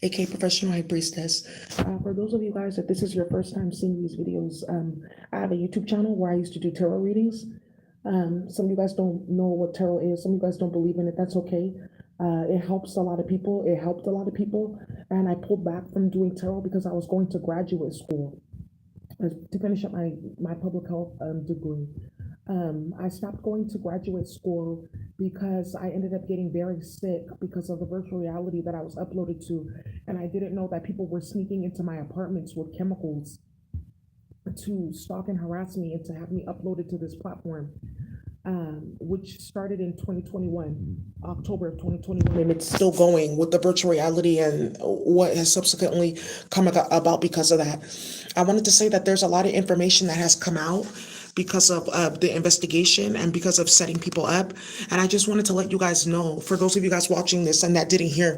aka Professional High Priestess. For those of you guys that this is your first time seeing these videos, I have a YouTube channel where I used to do tarot readings. Some of you guys don't know what tarot is. Some of you guys don't believe in it. That's okay. It helps a lot of people. It helped a lot of people. And I pulled back from doing tarot because I was going to graduate school to finish up my public health degree. I stopped going to graduate school because I ended up getting very sick because of the virtual reality that I was uploaded to. And I didn't know that people were sneaking into my apartments with chemicals to stalk and harass me and to have me uploaded to this platform, which started in 2021, October of 2021, and it's still going with the virtual reality and what has subsequently come about because of that. I wanted to say that there's a lot of information that has come out because of the investigation and because of setting people up. And I just wanted to let you guys know, for those of you guys watching this and that didn't hear,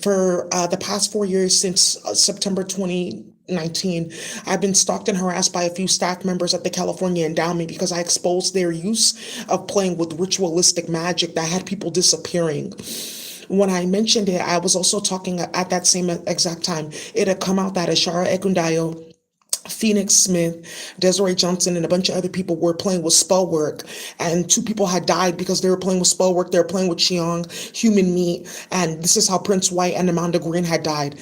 for the past 4 years since September 2019, I've been stalked and harassed by a few staff members at the California Endowment because I exposed their use of playing with ritualistic magic that had people disappearing. When I mentioned it, I was also talking at that same exact time. It had come out that Ashara Ekundayo, Phoenix Smith, Desiree Johnson, and a bunch of other people were playing with spell work, and 2 people had died because they were playing with spell work. They were playing with Qiang, human meat, and this is how Prince White and Amanda Green had died.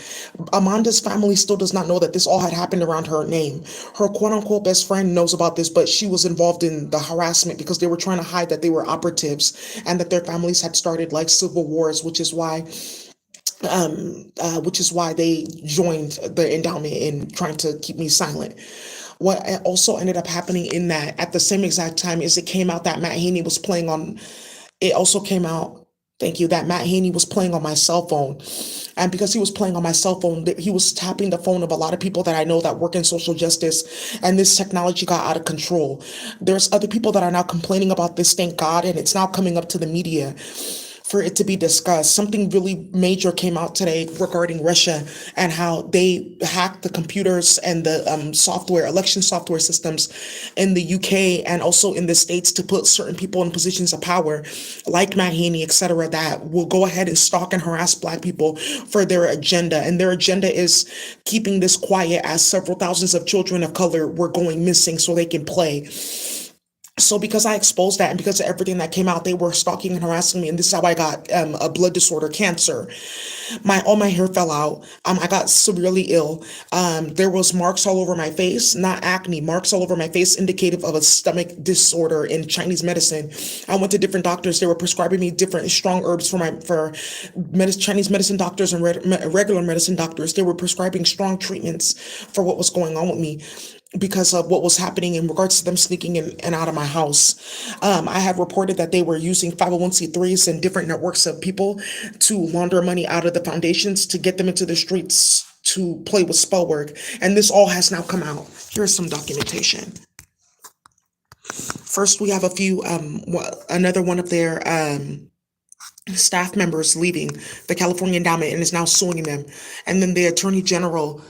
Amanda's family still does not know that this all had happened around her name. Her quote-unquote best friend knows about this, but she was involved in the harassment because they were trying to hide that they were operatives and that their families had started like civil wars, which is why they joined the endowment in trying to keep me silent. What also ended up happening in that at the same exact time is it came out that Matt Haney was playing on, it also came out, thank you, that Matt Haney was playing on my cell phone. And because he was playing on my cell phone, he was tapping the phone of a lot of people that I know that work in social justice. And this technology got out of control. There's other people that are now complaining about this, thank God, and it's now coming up to the media for it to be discussed. Something really major came out today regarding Russia and how they hacked the computers and the election software systems in the UK and also in the States to put certain people in positions of power, like Matt Haney, etc., that will go ahead and stalk and harass Black people for their agenda. And their agenda is keeping this quiet as several thousands of children of color were going missing so they can play. So because I exposed that and because of everything that came out, they were stalking and harassing me. And this is how I got a blood disorder, cancer. All my hair fell out. I got severely ill. There was marks all over my face, not acne, marks all over my face indicative of a stomach disorder in Chinese medicine. I went to different doctors. They were prescribing me different strong herbs for Chinese medicine doctors and regular medicine doctors. They were prescribing strong treatments for what was going on with me, because of what was happening in regards to them sneaking in and out of my house. I had reported that they were using 501c3s and different networks of people to launder money out of the foundations to get them into the streets to play with spell work. And this all has now come out. Here's some documentation. First, we have another one of their staff members leaving the California Endowment and is now suing them. And then the Attorney General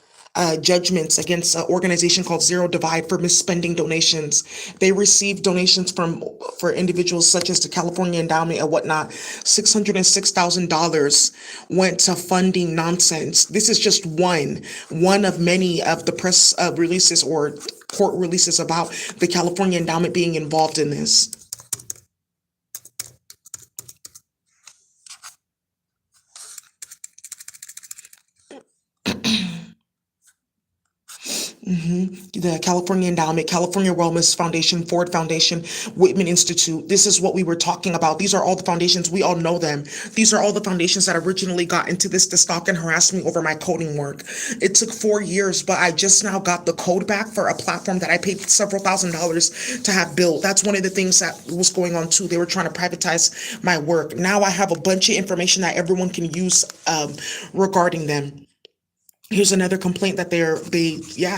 judgments against an organization called Zero Divide for misspending donations. They received donations for individuals such as the California Endowment and whatnot. $606,000 went to funding nonsense. This is just one of many of the press releases or court releases about the California Endowment being involved in this. The California Endowment, California Wellness Foundation, Ford Foundation, Whitman Institute. This is what we were talking about. These are all the foundations. We all know them. These are all the foundations that originally got into this to stalk and harass me over my coding work. It took 4 years, but I just now got the code back for a platform that I paid several $1,000s to have built. That's one of the things that was going on too. They were trying to privatize my work. Now I have a bunch of information that everyone can use regarding them. Here's another complaint that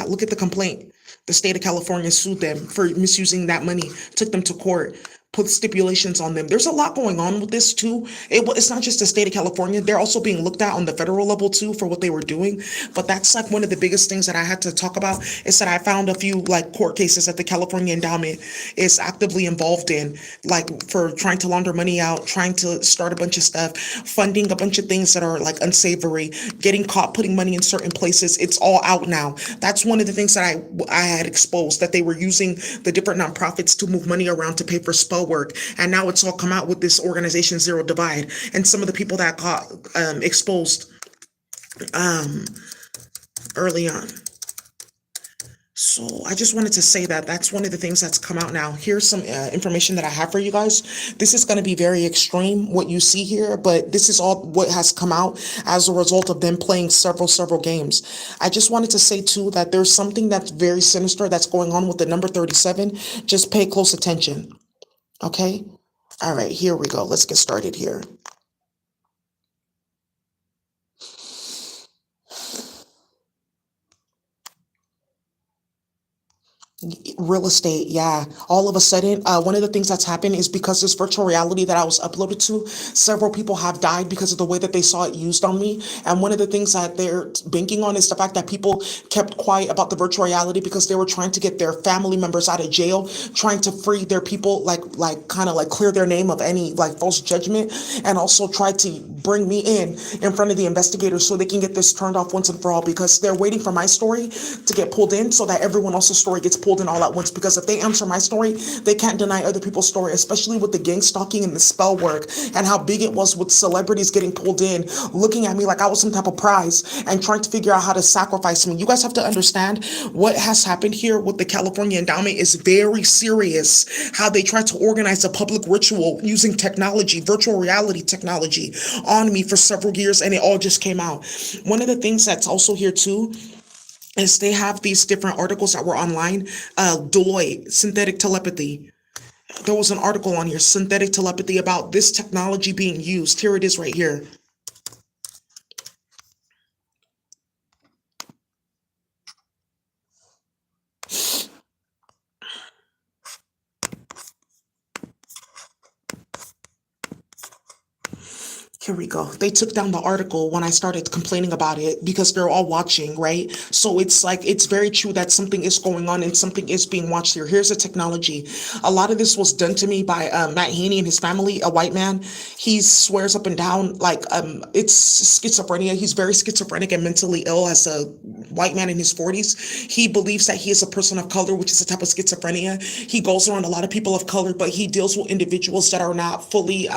look at the complaint. The state of California sued them for misusing that money, took them to court, put stipulations on them. There's a lot going on with this too. It's not just the state of California. They're also being looked at on the federal level too for what they were doing. But that's like one of the biggest things that I had to talk about is that I found a few like court cases that the California endowment is actively involved in, like for trying to launder money out, trying to start a bunch of stuff, funding a bunch of things that are like unsavory, getting caught putting money in certain places. It's all out now. That's one of the things that I had exposed, that they were using the different nonprofits to move money around to pay for spell work. And now it's all come out with this organization Zero Divide. And some of the people that got exposed early on. So I just wanted to say that that's one of the things that's come out now. Here's some information that I have for you guys. This is going to be very extreme, what you see here, but this is all what has come out as a result of them playing several games. I just wanted to say too that there's something that's very sinister that's going on with the number 37. Just pay close attention. Okay? All right, here we go. Let's get started here. Real estate, yeah. All of a sudden, one of the things that's happened is because this virtual reality that I was uploaded to, several people have died because of the way that they saw it used on me. And one of the things that they're banking on is the fact that people kept quiet about the virtual reality because they were trying to get their family members out of jail, trying to free their people, like kind of like clear their name of any like false judgment, and also try to bring me in front of the investigators so they can get this turned off once and for all, because they're waiting for my story to get pulled in so that everyone else's story gets pulled in all at once. Because if they answer my story, they can't deny other people's story, especially with the gang stalking and the spell work and how big it was with celebrities getting pulled in, looking at me like I was some type of prize and trying to figure out how to sacrifice me. You guys have to understand what has happened here with the California endowment is very serious. How they tried to organize a public ritual using technology, virtual reality technology on me for several years, and it all just came out. One of the things that's also here too is they have these different articles that were online. Deloitte, synthetic telepathy. There was an article on here, synthetic telepathy, about this technology being used. Here it is right here. Here we go. They took down the article when I started complaining about it because they're all watching, right? So it's like, it's very true that something is going on and something is being watched here. Here's the technology. A lot of this was done to me by Matt Haney and his family, a white man. He swears up and down like it's schizophrenia. He's very schizophrenic and mentally ill as a white man in his 40s. He believes that he is a person of color, which is a type of schizophrenia. He goes around a lot of people of color, but he deals with individuals that are not fully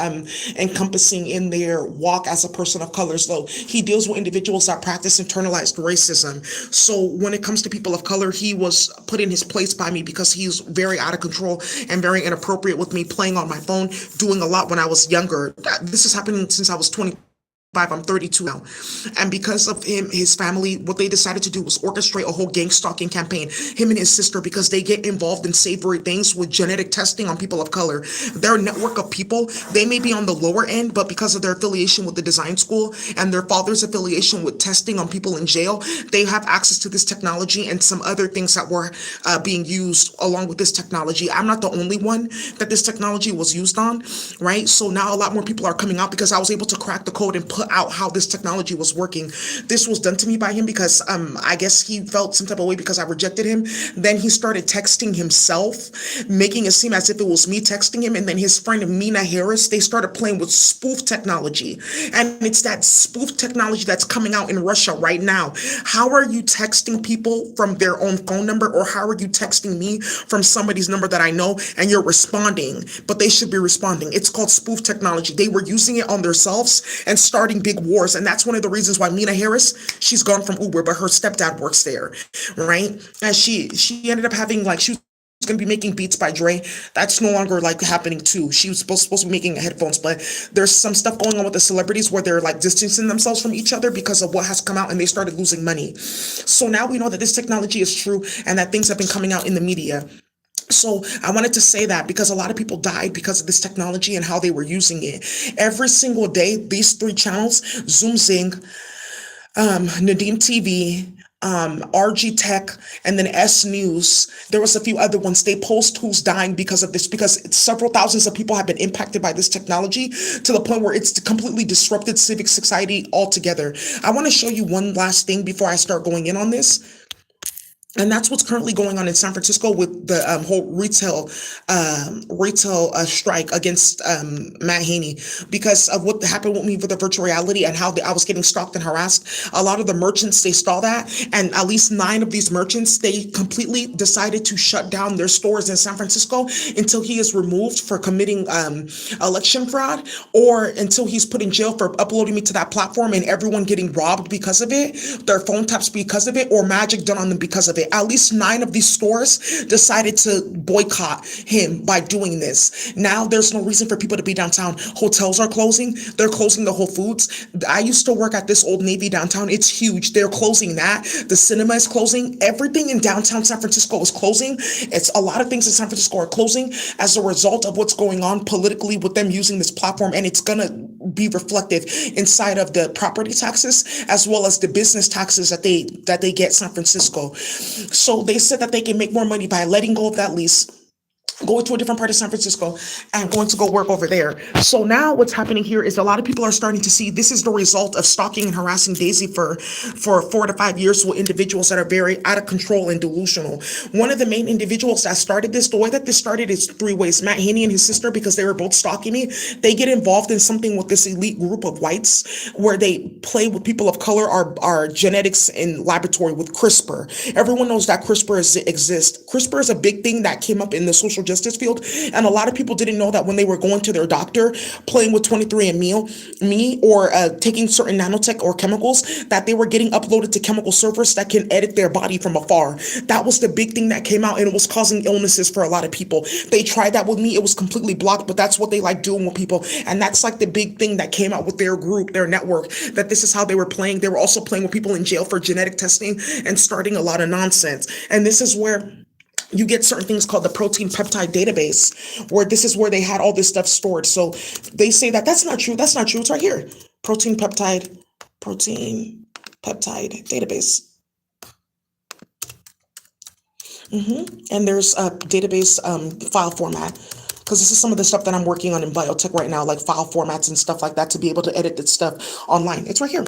encompassing in their walk as a person of color. So he deals with individuals that practice internalized racism. So when it comes to people of color, he was put in his place by me because he's very out of control and very inappropriate with me, playing on my phone, doing a lot when I was younger. This is happening since I was 20. I'm 32 now. And because of him, his family, what they decided to do was orchestrate a whole gang stalking campaign, him and his sister, because they get involved in savory things with genetic testing on people of color. Their network of people, they may be on the lower end, but because of their affiliation with the design school and their father's affiliation with testing on people in jail, they have access to this technology and some other things that were being used along with this technology. I'm not the only one that this technology was used on, right? So now a lot more people are coming out because I was able to crack the code and put out how this technology was working. This was done to me by him because I guess he felt some type of way because I rejected him. Then he started texting himself, making it seem as if it was me texting him. And then his friend Mina Harris, they started playing with spoof technology. And it's that spoof technology that's coming out in Russia right now. How are you texting people from their own phone number, or how are you texting me from somebody's number that I know and you're responding, but they should be responding? It's called spoof technology. They were using it on themselves and starting big wars. And that's one of the reasons why Mina Harris, she's gone from Uber, but her stepdad works there, right? And she ended up having like, she was going to be making beats by Dre. That's no longer like happening too. She was supposed to be making headphones, but there's some stuff going on with the celebrities where they're like distancing themselves from each other because of what has come out, and they started losing money. So now we know that this technology is true and that things have been coming out in the media. So I wanted to say that because a lot of people died because of this technology and how they were using it. Every single day, these three channels, Zoom Zing, Nadim TV, RG Tech, and then S News. There was a few other ones. They post who's dying because of this, because several thousands of people have been impacted by this technology to the point where it's completely disrupted civic society altogether. I want to show you one last thing before I start going in on this. And that's what's currently going on in San Francisco with the whole retail strike against Matt Haney, because of what happened with me with the virtual reality and how I was getting stalked and harassed. A lot of the merchants, they saw that, and at least 9 of these merchants, they completely decided to shut down their stores in San Francisco until he is removed for committing election fraud, or until he's put in jail for uploading me to that platform and everyone getting robbed because of it, their phone taps because of it, or magic done on them because of it. At least 9 of these stores decided to boycott him by doing this. Now there's no reason for people to be downtown. Hotels are closing. They're closing the Whole Foods. I used to work at this Old Navy downtown. It's huge. They're closing that. The cinema is closing. Everything in downtown San Francisco is closing. It's a lot of things in San Francisco are closing as a result of what's going on politically with them using this platform, and it's gonna be reflective inside of the property taxes as well as the business taxes that they get San Francisco. So they said that they can make more money by letting go of that lease, going to a different part of San Francisco, and going to go work over there. So now what's happening here is a lot of people are starting to see this is the result of stalking and harassing Daisy for 4 to 5 years with individuals that are very out of control and delusional. One of the main individuals that started this, the way that this started is 3 ways. Matt Haney and his sister, because they were both stalking me, they get involved in something with this elite group of whites where they play with people of color, our genetics in laboratory with CRISPR. Everyone knows that CRISPR exists. CRISPR is a big thing that came up in the social justice field, and a lot of people didn't know that when they were going to their doctor, playing with 23andMe or taking certain nanotech or chemicals, that they were getting uploaded to chemical servers that can edit their body from afar. That was the big thing that came out, and it was causing illnesses for a lot of people. They tried that with me. It was completely blocked, but that's what they like doing with people, and that's like the big thing that came out with their group, their network, that this is how they were playing. They were also playing with people in jail for genetic testing and starting a lot of nonsense. And this is where you get certain things called the protein peptide database, where this is where they had all this stuff stored. So they say that that's not true. That's not true. It's right here. Protein peptide database. And there's a database file format, because this is some of the stuff that I'm working on in biotech right now, like file formats and stuff like that, to be able to edit that stuff online. It's right here.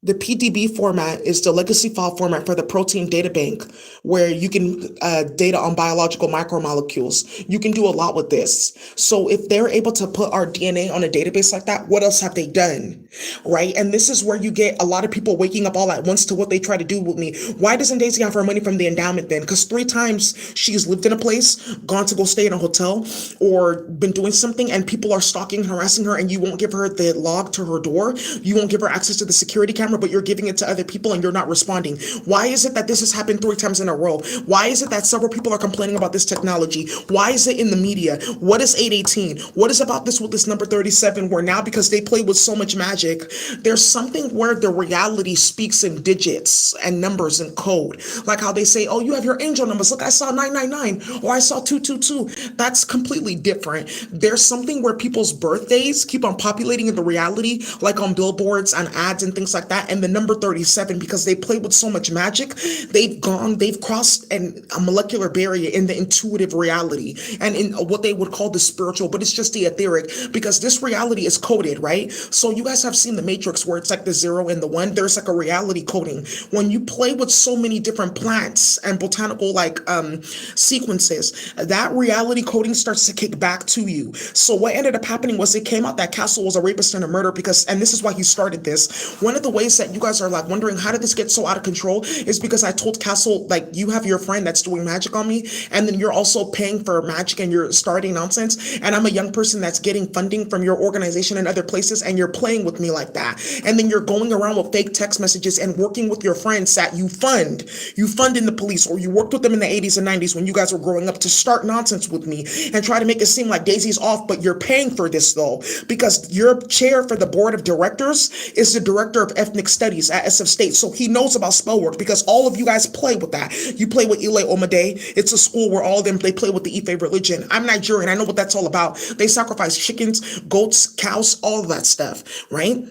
The PDB format is the legacy file format for the protein data bank, where you can data on biological macromolecules. You can do a lot with this. So if they're able to put our DNA on a database like that, what else have they done, right? And this is where you get a lot of people waking up all at once to what they try to do with me. Why doesn't Daisy have her money from the endowment then? Because 3 times she's lived in a place, gone to go stay in a hotel, or been doing something, and people are stalking and harassing her, and you won't give her the log to her door. You won't give her access to the security camera, but you're giving it to other people and you're not responding. Why is it that this has happened 3 times in a row? Why is it that several people are complaining about this technology? Why is it in the media? What is 818? What is about this with this number 37, where now, because they play with so much magic, there's something where the reality speaks in digits and numbers and code. Like how they say, oh, you have your angel numbers. Look, I saw 999 or I saw 222. That's completely different. There's something where people's birthdays keep on populating in the reality, like on billboards and ads and things like that. And the number 37, because they play with so much magic, they've crossed a molecular barrier in the intuitive reality and in what they would call the spiritual, but it's just the etheric, because this reality is coded, right? So you guys have seen the Matrix, where it's like the 0 and the 1. There's like a reality coding. When you play with so many different plants and botanical sequences, that reality coding starts to kick back to you. So what ended up happening was it came out that Castle was a rapist and a murderer, and this is why he started this. One of the ways that you guys are like wondering, how did this get so out of control, is because I told Castle, like, you have your friend that's doing magic on me, and then you're also paying for magic and you're starting nonsense, and I'm a young person that's getting funding from your organization and other places, and you're playing with me like that, and then you're going around with fake text messages and working with your friends that you fund in the police, or you worked with them in the 80s and 90s when you guys were growing up, to start nonsense with me and try to make it seem like Daisy's off, but you're paying for this though, because your chair for the board of directors is the director of ethnic studies at SF State. So he knows about spell work, because all of you guys play with that. You play with Ile Omade. It's a school where all of them, they play with the Ife religion. I'm Nigerian. I know what that's all about. They sacrifice chickens, goats, cows, all of that stuff, right?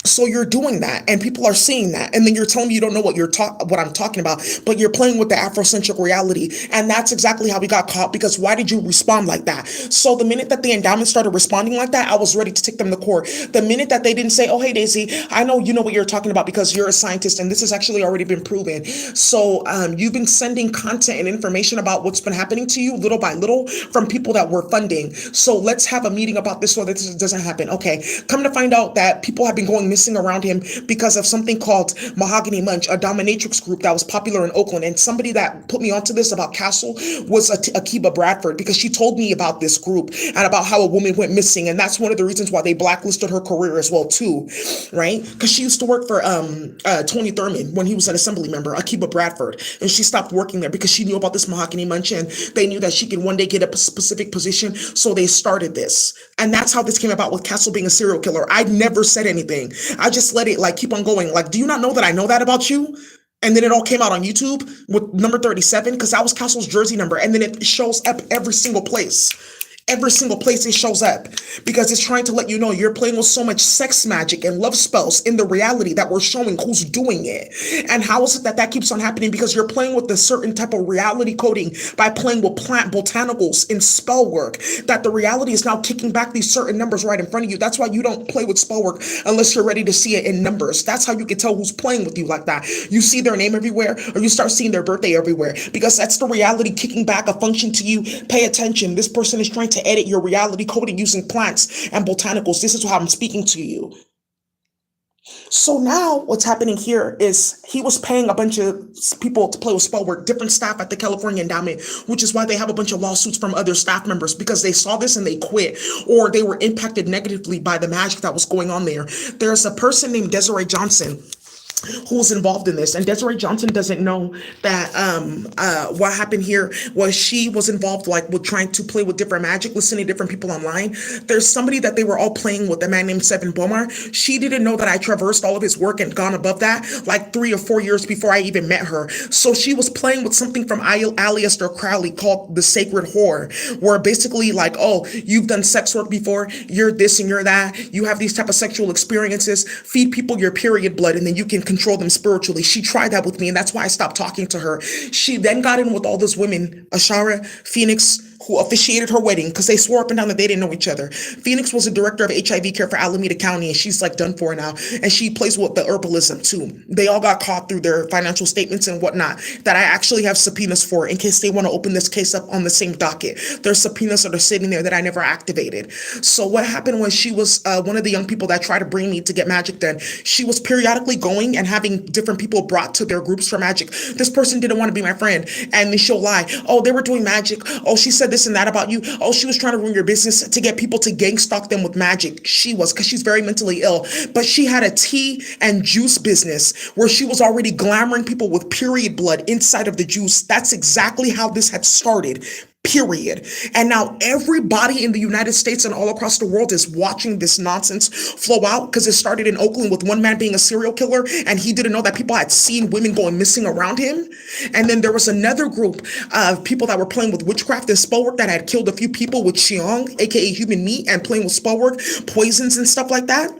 So you're doing that, and people are seeing that, and then you're telling me you don't know what I'm talking about, but you're playing with the Afrocentric reality, and that's exactly how we got caught. Because why did you respond like that? So the minute that the endowment started responding like that, I was ready to take them to court. The minute that they didn't say, "Oh, hey Daisy, I know you know what you're talking about because you're a scientist, and this has actually already been proven." So you've been sending content and information about what's been happening to you little by little from people that we're funding. So let's have a meeting about this so that this doesn't happen. Okay, come to find out that people have been going missing around him because of something called Mahogany Munch, a dominatrix group that was popular in Oakland. And somebody that put me onto this about Castle was Akiba Bradford, because she told me about this group and about how a woman went missing. And that's one of the reasons why they blacklisted her career as well too, right? Because she used to work for Tony Thurman when he was an assembly member, Akiba Bradford. And she stopped working there because she knew about this Mahogany Munch, and they knew that she could one day get a specific position. So they started this. And that's how this came about with Castle being a serial killer. I never said anything. I just let it like keep on going. Like, do you not know that I know that about you? And then it all came out on YouTube with number 37, because that was Castle's jersey number. And then it shows up every single place. Every single place it shows up, because it's trying to let you know you're playing with so much sex magic and love spells in the reality that we're showing who's doing it. And how is it that that keeps on happening? Because you're playing with a certain type of reality coding by playing with plant botanicals in spell work, that the reality is now kicking back these certain numbers right in front of you. That's why you don't play with spell work unless you're ready to see it in numbers. That's how you can tell who's playing with you like that. You see their name everywhere, or you start seeing their birthday everywhere, because that's the reality kicking back a function to you. Pay attention. This person is trying to edit your reality coding using plants and botanicals. This is how I'm speaking to you. So now what's happening here is he was paying a bunch of people to play with spell work, different staff at the California Endowment, which is why they have a bunch of lawsuits from other staff members, because they saw this and they quit, or they were impacted negatively by the magic that was going on there. There's a person named Desiree Johnson who's involved in this, and Desiree Johnson doesn't know that what happened here was she was involved like with trying to play with different magic, listening to different people online. There's somebody that they were all playing with, a man named Seven Bomar. She didn't know that I traversed all of his work and gone above that like 3 or 4 years before I even met her. So she was playing with something from Aleister Crowley called the Sacred Whore, where basically like, oh, you've done sex work before, you're this and you're that, you have these type of sexual experiences, feed people your period blood and then you can control them spiritually. She tried that with me, and that's why I stopped talking to her. She then got in with all those women, Ashara, Phoenix, who officiated her wedding, because they swore up and down that they didn't know each other. Phoenix was a director of HIV care for Alameda County, and she's like done for now. And she plays with the herbalism too. They all got caught through their financial statements and whatnot that I actually have subpoenas for in case they want to open this case up on the same docket. There's subpoenas that are sitting there that I never activated. So what happened was she was one of the young people that tried to bring me to get magic done. She was periodically going and having different people brought to their groups for magic. This person didn't want to be my friend, and then she'll lie. Oh, they were doing magic. Oh, she said this and that about you. Oh, she was trying to ruin your business to get people to gang stalk them with magic. She was, because she's very mentally ill. But she had a tea and juice business where she was already glamoring people with period blood inside of the juice. That's exactly how this had started. Period. And now everybody in the United States and all across the world is watching this nonsense flow out, because it started in Oakland with one man being a serial killer, and he didn't know that people had seen women going missing around him. And then there was another group of people that were playing with witchcraft and spell work that had killed a few people with Xiong, aka human meat, and playing with spell work, poisons and stuff like that.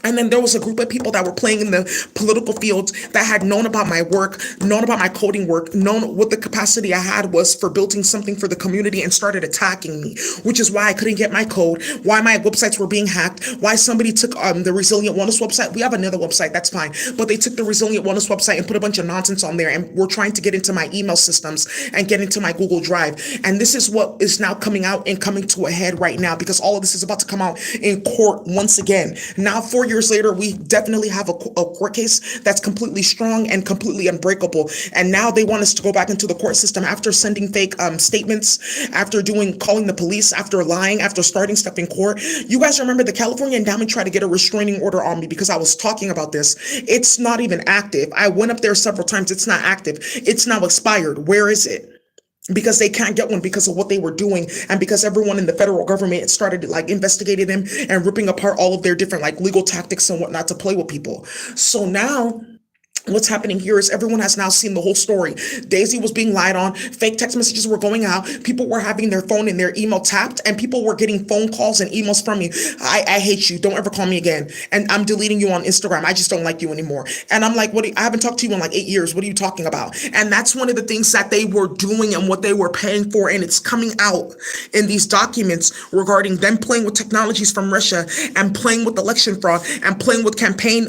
And then there was a group of people that were playing in the political field that had known about my work, known about my coding work, known what the capacity I had was for building something for the community, and started attacking me, which is why I couldn't get my code, why my websites were being hacked, why somebody took the Resilient Wellness website. We have another website, that's fine. But they took the Resilient Wellness website and put a bunch of nonsense on there, and were trying to get into my email systems and get into my Google Drive. And this is what is now coming out and coming to a head right now, because all of this is about to come out in court once again. Now, 4 years later, we definitely have a court case that's completely strong and completely unbreakable. And now they want us to go back into the court system after sending fake statements, after calling the police, after lying, after starting stuff in court. You guys remember the California Endowment tried to get a restraining order on me because I was talking about this. It's not even active. I went up there several times. It's not active. It's now expired. Where is it? Because they can't get one because of what they were doing, and because everyone in the federal government started like investigating them and ripping apart all of their different like legal tactics and whatnot to play with people. So now what's happening here is everyone has now seen the whole story. Daisy was being lied on. Fake text messages were going out. People were having their phone and their email tapped, and people were getting phone calls and emails from me. I hate you. Don't ever call me again. And I'm deleting you on Instagram. I just don't like you anymore. And I'm like, I haven't talked to you in like 8 years. What are you talking about? And that's one of the things that they were doing and what they were paying for. And it's coming out in these documents regarding them playing with technologies from Russia and playing with election fraud and playing with campaign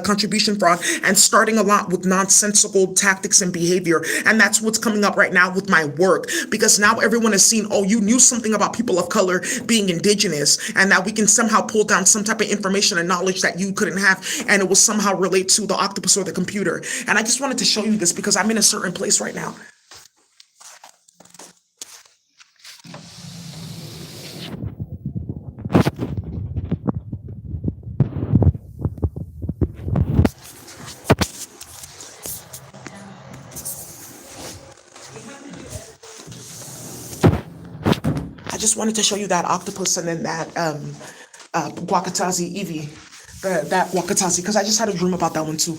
contribution fraud and starting a lot with nonsensical tactics and behavior. And that's what's coming up right now with my work, because now everyone has seen, oh, you knew something about people of color being indigenous, and that we can somehow pull down some type of information and knowledge that you couldn't have, and it will somehow relate to the octopus or the computer. And I just wanted to show you this because I'm in a certain place right now. I just wanted to show you that octopus and then that Guacatazi Evie, that Guacatazi, because I just had a dream about that one too.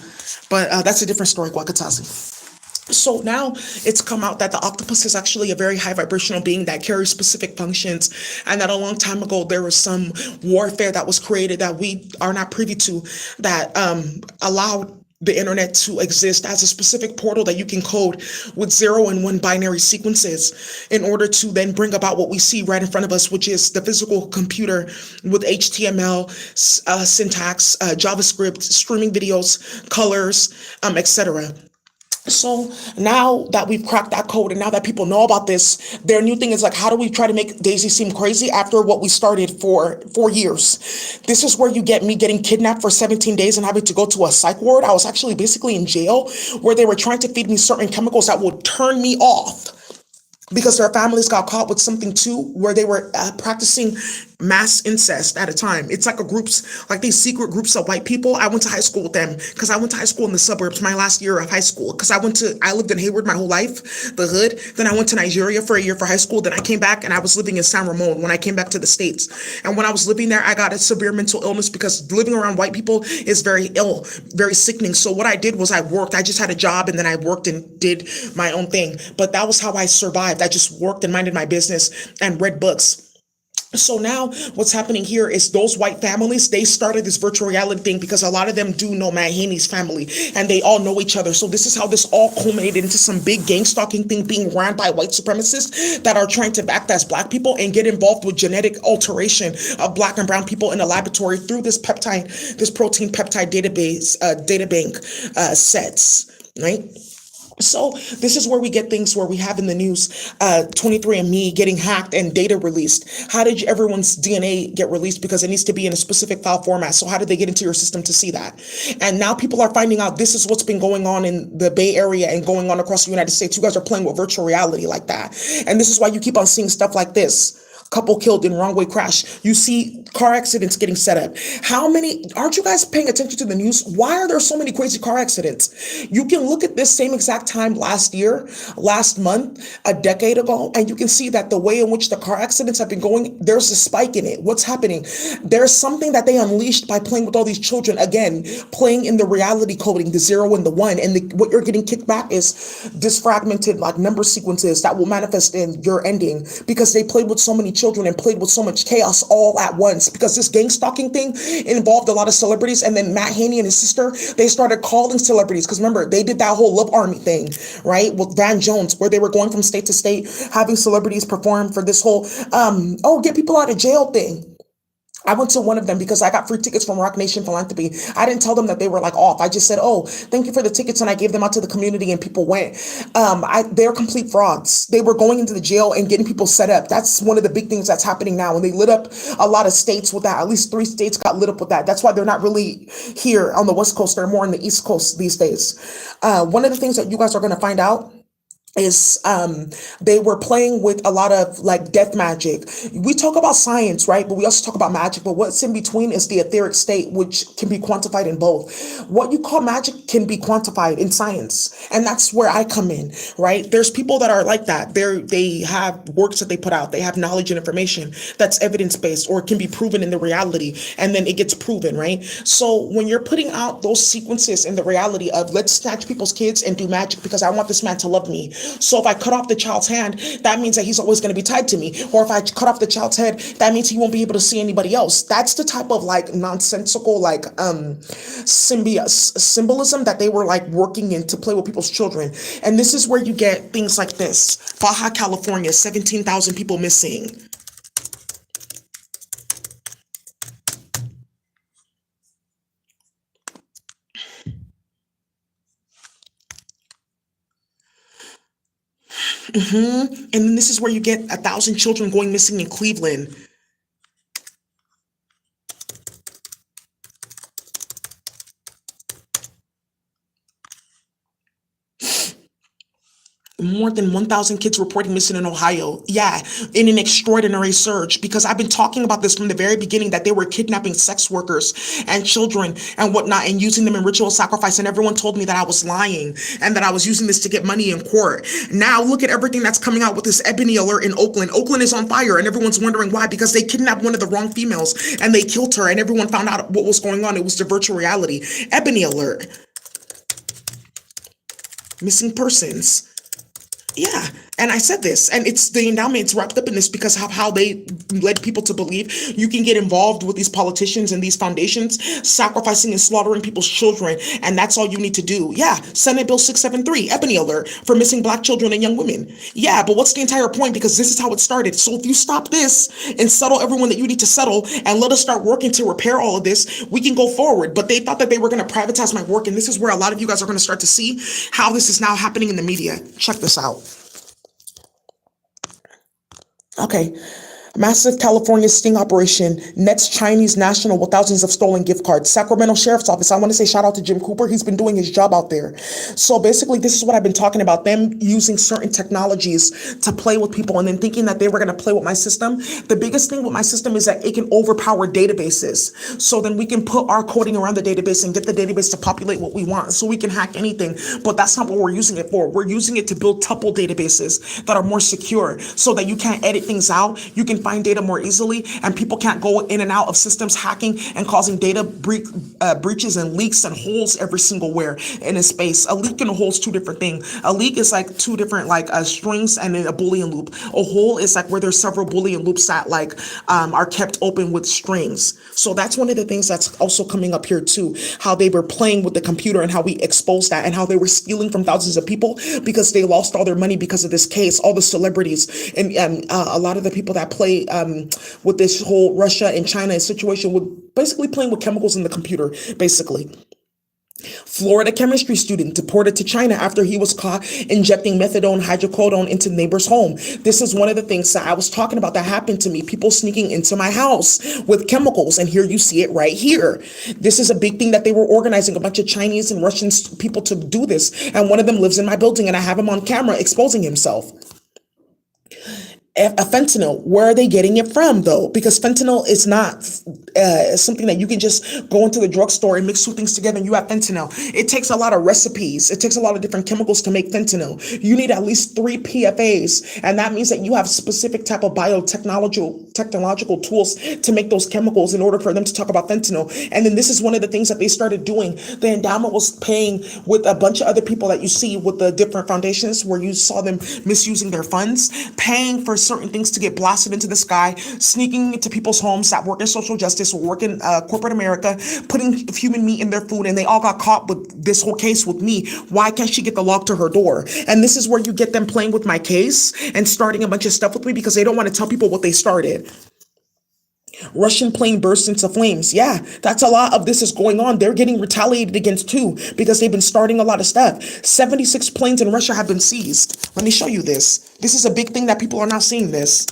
But that's a different story, Guacatazi. So now it's come out that the octopus is actually a very high vibrational being that carries specific functions, and that a long time ago there was some warfare that was created that we are not privy to, that allowed the internet to exist as a specific portal that you can code with 0 and 1 binary sequences in order to then bring about what we see right in front of us, which is the physical computer with HTML, syntax, JavaScript, streaming videos, colors, etc. So now that we've cracked that code and now that people know about this, their new thing is like, how do we try to make Daisy seem crazy after what we started for 4 years? This is where you get me getting kidnapped for 17 days and having to go to a psych ward. I was actually basically in jail where they were trying to feed me certain chemicals that would turn me off, because their families got caught with something too, where they were practicing mass incest at a time. It's like like these secret groups of white people. I went to high school with them because I went to high school in the suburbs my last year of high school, because I lived in Hayward my whole life, the hood. Then I went to Nigeria for a year for high school. Then I came back and I was living in San Ramon when I came back to the States. And when I was living there, I got a severe mental illness because living around white people is very ill, very sickening. So what I did was I worked. I just had a job and then I worked and did my own thing. But that was how I survived. I just worked and minded my business and read books. So now what's happening here is those white families, they started this virtual reality thing because a lot of them do know Matt Haney's family and they all know each other. So this is how this all culminated into some big gang stalking thing being ran by white supremacists that are trying to act as black people and get involved with genetic alteration of black and brown people in a laboratory through this protein peptide database, data bank sets, right? So this is where we get things where we have in the news 23andMe getting hacked and data released. How did everyone's DNA get released? Because it needs to be in a specific file format. So how did they get into your system to see that? And now people are finding out this is what's been going on in the Bay Area and going on across the United States. You guys are playing with virtual reality like that. And this is why you keep on seeing stuff like this. Couple killed in wrong way crash. You see car accidents getting set up. Aren't you guys paying attention to the news? Why are there so many crazy car accidents? You can look at this same exact time last year, last month, a decade ago, and you can see that the way in which the car accidents have been going, there's a spike in it. What's happening? There's something that they unleashed by playing with all these children, again, playing in the reality coding, the 0 and the 1, and what you're getting kicked back is disfragmented like number sequences that will manifest in your ending, because they played with so many children and played with so much chaos all at once, because this gang stalking thing involved a lot of celebrities. And then Matt Haney and his sister, they started calling celebrities, because remember, they did that whole Love Army thing, right, with Van Jones, where they were going from state to state, having celebrities perform for this whole get people out of jail thing. I went to one of them because I got free tickets from Rock Nation Philanthropy. I didn't tell them that they were like off. I just said, oh, thank you for the tickets. And I gave them out to the community and people went. They're complete frauds. They were going into the jail and getting people set up. That's one of the big things that's happening now. And they lit up a lot of states with that. At least 3 states got lit up with that. That's why they're not really here on the West Coast. They're more on the East Coast these days. One of the things that you guys are going to find out is they were playing with a lot of like death magic. We talk about science, right? But we also talk about magic. But what's in between is the etheric state, which can be quantified in both. What you call magic can be quantified in science. And that's where I come in, right? There's people that are like that. They have works that they put out. They have knowledge and information that's evidence-based or can be proven in the reality. And then it gets proven, right? So when you're putting out those sequences in the reality of let's snatch people's kids and do magic because I want this man to love me. So if I cut off the child's hand, that means that he's always going to be tied to me. Or if I cut off the child's head, that means he won't be able to see anybody else. That's the type of like nonsensical like symbolism that they were like working in to play with people's children. And this is where you get things like this. Baja California, 17,000 people missing. And then this is where you get 1,000 children going missing in Cleveland. More than 1,000 kids reporting missing in Ohio. Yeah, in an extraordinary surge, because I've been talking about this from the very beginning that they were kidnapping sex workers and children and whatnot and using them in ritual sacrifice. And everyone told me that I was lying and that I was using this to get money in court. Now look at everything that's coming out with this Ebony alert in Oakland. Oakland is on fire and everyone's wondering why, because they kidnapped one of the wrong females and they killed her and everyone found out what was going on. It was the virtual reality. Ebony alert. Missing persons. Yeah, and I said this, and it's the endowment. It's wrapped up in this because of how they led people to believe you can get involved with these politicians and these foundations, sacrificing and slaughtering people's children, and that's all you need to do. Yeah, Senate Bill 673, Ebony alert for missing Black children and young women. Yeah, but what's the entire point? Because this is how it started. So if you stop this and settle everyone that you need to settle, and let us start working to repair all of this, we can go forward. But they thought that they were going to privatize my work, and this is where a lot of you guys are going to start to see how this is now happening in the media. Check this out. Okay. Massive California sting operation nets Chinese national with thousands of stolen gift cards. Sacramento Sheriff's Office. I want to say shout out to Jim Cooper. He's been doing his job out there. So basically, this is what I've been talking about. Them using certain technologies to play with people and then thinking that they were going to play with my system. The biggest thing with my system is that it can overpower databases. So then we can put our coding around the database and get the database to populate what we want. So we can hack anything. But that's not what we're using it for. We're using it to build tuple databases that are more secure so that you can't edit things out. You can find data more easily and people can't go in and out of systems hacking and causing data breaches and leaks and holes every single where in a space. A leak and a hole is two different things. A leak is like two different like strings and then a Boolean loop. A hole is like where there's several Boolean loops that like are kept open with strings. So that's one of the things that's also coming up here too, how they were playing with the computer and how we exposed that and how they were stealing from thousands of people because they lost all their money because of this case, all the celebrities and a lot of the people that play with this whole Russia and China situation with basically playing with chemicals in the computer, basically. Florida chemistry student deported to China after he was caught injecting methadone hydrocodone into neighbor's home. This is one of the things that I was talking about that happened to me. People sneaking into my house with chemicals. And here you see it right here. This is a big thing that they were organizing a bunch of Chinese and Russian people to do this. And one of them lives in my building and I have him on camera exposing himself. A fentanyl, where are they getting it from though? Because fentanyl is not something that you can just go into the drugstore and mix two things together and you have fentanyl. It takes a lot of recipes. It takes a lot of different chemicals to make fentanyl. You need at least 3 PFAs, and that means that you have specific type of technological tools to make those chemicals in order for them to talk about fentanyl. And then this is one of the things that they started doing. The endowment was paying with a bunch of other people that you see with the different foundations where you saw them misusing their funds, paying for certain things to get blasted into the sky, sneaking into people's homes that work in social justice or work in corporate America, putting human meat in their food, and they all got caught with this whole case with me. Why can't she get the lock to her door? And this is where you get them playing with my case and starting a bunch of stuff with me because they don't want to tell people what they started. Russian plane bursts into flames. Yeah, that's a lot of this is going on. They're getting retaliated against too because they've been starting a lot of stuff. 76 planes in Russia have been seized. Let me show you this. This is a big thing that people are not seeing this.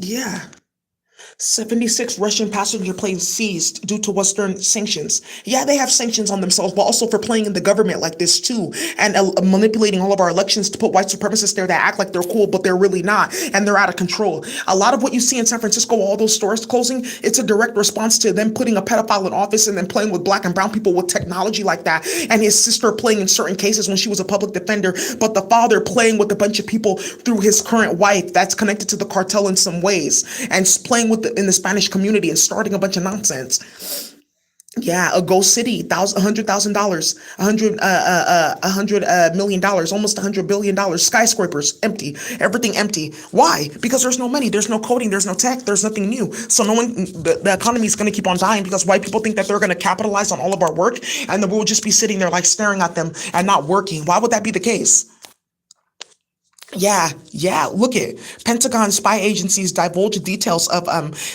Yeah. 76 Russian passenger planes seized due to Western sanctions. Yeah, they have sanctions on themselves, but also for playing in the government like this too, and manipulating all of our elections to put white supremacists there that act like they're cool, but they're really not, and they're out of control. A lot of what you see in San Francisco, all those stores closing, it's a direct response to them putting a pedophile in office and then playing with black and brown people with technology like that, and his sister playing in certain cases when she was a public defender, but the father playing with a bunch of people through his current wife that's connected to the cartel in some ways, and playing with in the Spanish community and starting a bunch of nonsense. Yeah, a ghost city, $100,000, $100 million, almost $100 billion, skyscrapers empty, everything empty. Why? Because there's no money, there's no coding, there's no tech, there's nothing new. So no one, the economy is going to keep on dying because white people think that they're going to capitalize on all of our work, and then we'll just be sitting there like staring at them and not working. Why would that be the case? Yeah. Look at Pentagon spy agencies divulge details of